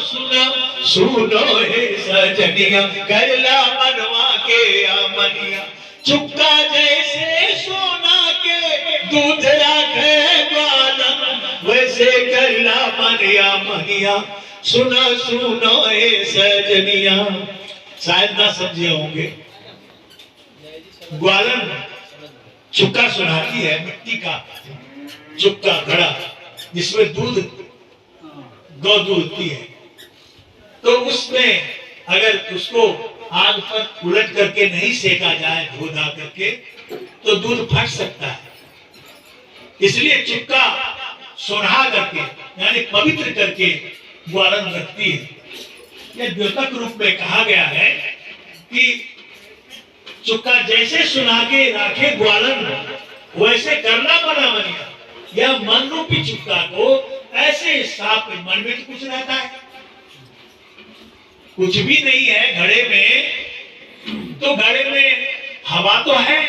सुनो सुनो हे सजनिया, करला मनवा के आमनिया, चुपका जैसे सोना के दूध राखे ग्वालन, वैसे करला मनिया मनिया, सुनो सुनो हे सजनिया। शायद ना समझे होंगे, ग्वालन चुक्का सुनाती है, मिट्टी का चुक्का घड़ा जिसमें दूध गौ दूध होती है, तो उसमें अगर उसको आग पर उलट करके नहीं सेका जाए धो धा करके, तो दूध फट सकता है, इसलिए चुक्का सुनहा करके यानी पवित्र करके ग्वालन रखती है। यह द्योतक रूप में कहा गया है कि चुक्का जैसे सुना के राखे ग्वालन, वैसे करना बना मनिया, यह मन रूपी चुक्का को ऐसे साफ, मन में तो कुछ रहता है, कुछ भी नहीं है घड़े में, तो घड़े में हवा तो है,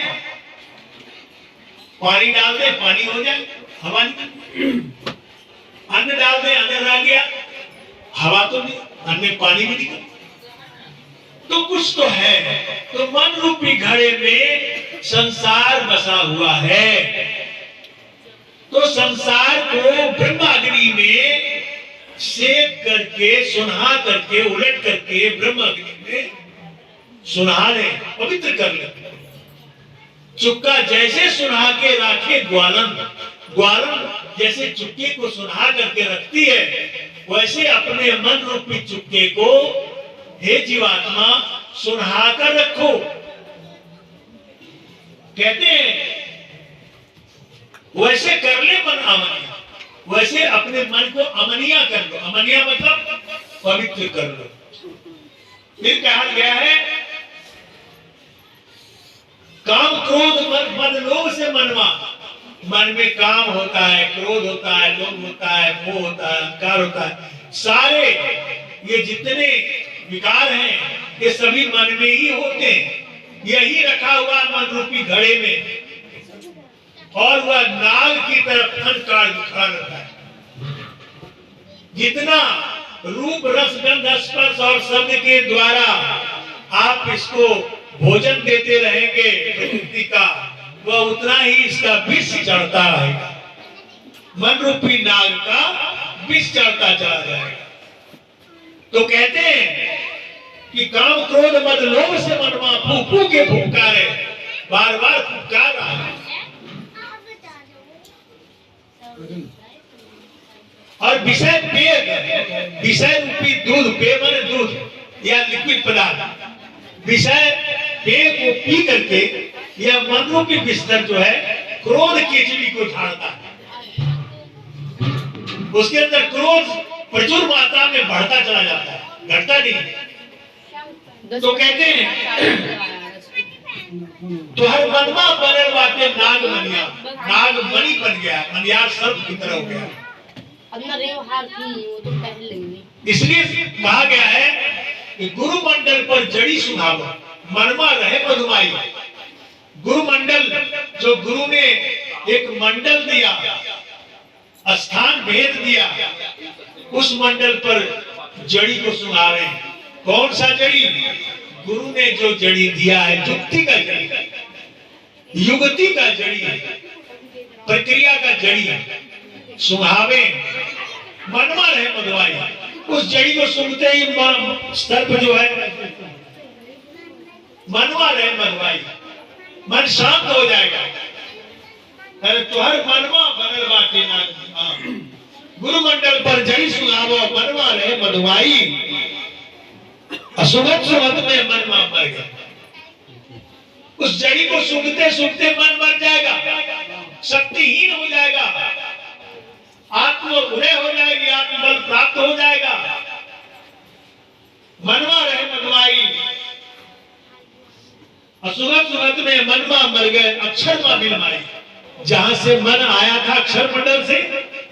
पानी डाल दे पानी हो जाए, हवा नहीं, अन्न डाल दे अन्न रह गया, हवा तो नहीं, अन्न में पानी भी निकल, तो कुछ तो है, तो मन रूपी घड़े में संसार बसा हुआ है, तो संसार को ब्रह्माग्नि में सेक करके सुनहा करके उलट करके ब्रह्माग्नि में सुनहा ले, पवित्र कर ले। चुक्का जैसे सुनहा के राखे ग्वालन, ग्वालन जैसे चुक्के को सुनहा करके रखती है, वैसे अपने मन रूपी चुक्के को हे जीवात्मा सुनहा कर रखो। कहते हैं वैसे कर ले मन अमनिया, वैसे अपने मन को अमनिया कर लो, अमनिया मतलब पवित्र कर लो। फिर कहा गया है काम क्रोध मद लोभ से मनवा, मन में काम होता है, क्रोध होता है, लोभ होता है, मोह होता है, अहंकार होता है, सारे ये जितने विकार हैं ये सभी मन में ही होते हैं, यही रखा हुआ मन रूपी घड़े में। और वह नाग की तरफ फनकार खड़ा रहता है। जितना रूप रस गंध स्पर्श और शब्द के द्वारा आप इसको भोजन देते रहेंगे प्रकृति का, वह उतना ही इसका विष चढ़ता रहेगा। मन रूपी नाग का विष चढ़ता चला जाएगा। तो कहते हैं कि काम क्रोध मद लोभ से मनवा फू फू के फुफकारे, बार बार फुफकार रहा है। और विषय पेय, विषय रूपी दूध, पेय माने दूध या लिक्विड पदार्थ, विषय पेय को पी करके यह मन रूपी बिस्तर जो है क्रोध केचुली को झाड़ता है। उसके अंदर क्रोध प्रचुर मात्रा में बढ़ता चला जाता है, घटता नहीं। तो कहते हैं तो हर मनवा बनल बाटे नाग मनिया, नाग मणि बन गया, मनियार सर्प की तरह हो गया। वो तो पहले ही। इसलिए कहा गया है कि गुरु मंडल पर जड़ी सुनाव, मनवा रहे मधुमाई। गुरु मंडल, जो गुरु ने एक मंडल दिया, स्थान भेद दिया, उस मंडल पर जड़ी को सुनावे। कौन सा जड़ी? गुरु ने जो जड़ी दिया है, युक्ति का जड़ी, युगति का जड़ी, प्रक्रिया का जड़ी सुहावे, मनवा रहे मधुमाई। उस जड़ी को सुनते ही सर्प जो है मनवा रहे मधुमाई, मन शांत हो जाएगा। अरे तुहर मनवा बनल बाटे नाग, गुरु मंडल पर जड़ी सुनावो, मनवा रहे मधुमाई। असुगत सुगत में मनवा मर गया। उस जड़ी को सुनते सुनते मन मर जाएगा, शक्तिहीन हो जाएगा, आत्म उदय हो जाएगी, आत्मबल प्राप्त हो जाएगा। मनवा रहे मधुमाई, असुगत सुगत में मनवा मर गए, अक्षर में बिलमाई। जहां से मन आया था अक्षर मंडल से,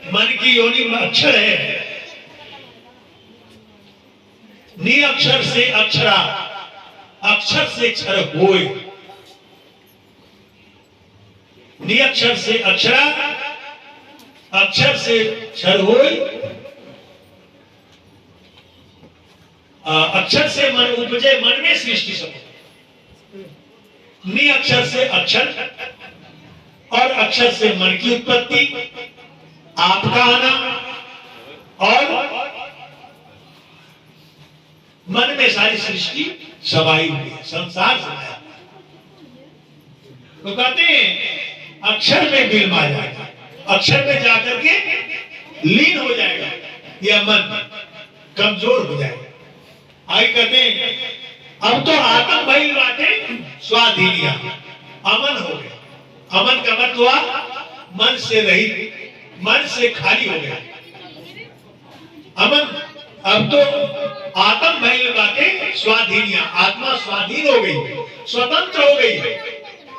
मन की योनि में अक्षर है। नी अक्षर से अक्षरा, अक्षर से क्षर होय। नी अक्षर से अक्षरा, अक्षर से क्षर होय। अक्षर से मन उपजे, मन में सृष्टि सब। नी अक्षर से अक्षर और अक्षर से मन की उत्पत्ति, आपका आना और मन में सारी सृष्टि समाई हुई है, संसार समाया। तो कहते हैं अक्षर में बिलमा जाएगा, अक्षर में जाकर के लीन हो जाएगा, यह मन कमजोर हो जाएगा। आगे कहते हैं अब तो आत्म भइल बाटे स्वाधीनिया, अमन हो गया। अमन का मतलब हुआ मन से रहित, मन से खाली हो गया। अमन, अब तो आत्म भइल बाटे स्वाधीनिया, आत्मा स्वाधीन हो गई, स्वतंत्र हो गई।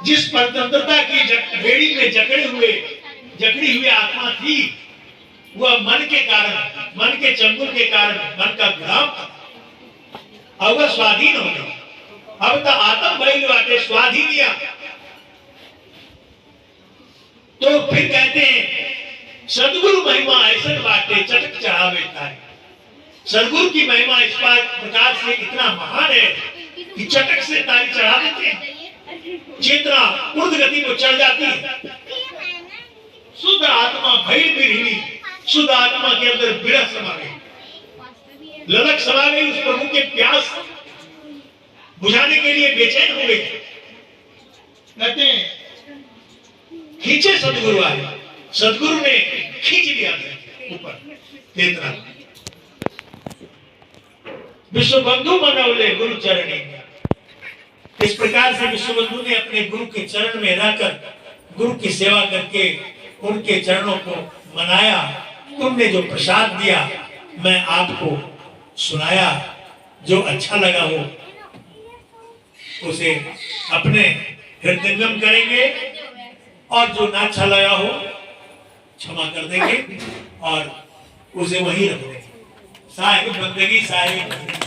जिस स्वतंत्रता की बेड़ी में जकड़ी हुई आत्मा थी, वह मन के कारण, मन के चंगुल के कारण, मन का गुलाम था। अब वह स्वाधीन हो गई। अब तो आत्म भइल बाटे स्वाधीनिया। तो फिर कहते हैं सदगुरु महिमा ऐसा बाटे चटक चढ़ावे तारी। सदगुरु की महिमा इस प्रकार से इतना महान है कि चटक से तारी चढ़ा देते हैं, चेतना ऊर्ध गति को चढ़ जाती है। शुद्ध आत्मा भइल बिरहिनी, शुद्ध आत्मा के अंदर विरह समा गई, ललक समा गई। उस प्रभु के प्यास बुझाने के लिए बेचैन हो गई। कहते हैं खींचे सदगुरु आए, सदगुरु ने खींच लिया ऊपर चेतना। विश्व बंधु मनौले गुरु चरणी। इस प्रकार से विश्व बंधु ने अपने गुरु के चरण में रहकर गुरु की सेवा करके उनके चरणों को मनाया। तुमने जो प्रसाद दिया मैं आपको सुनाया, जो अच्छा लगा हो उसे अपने हृदयंगम करेंगे और जो ना अच्छा लगा हो क्षमा कर देंगे और उसे वहीं रख देंगे। साहिब बंदगी साहिब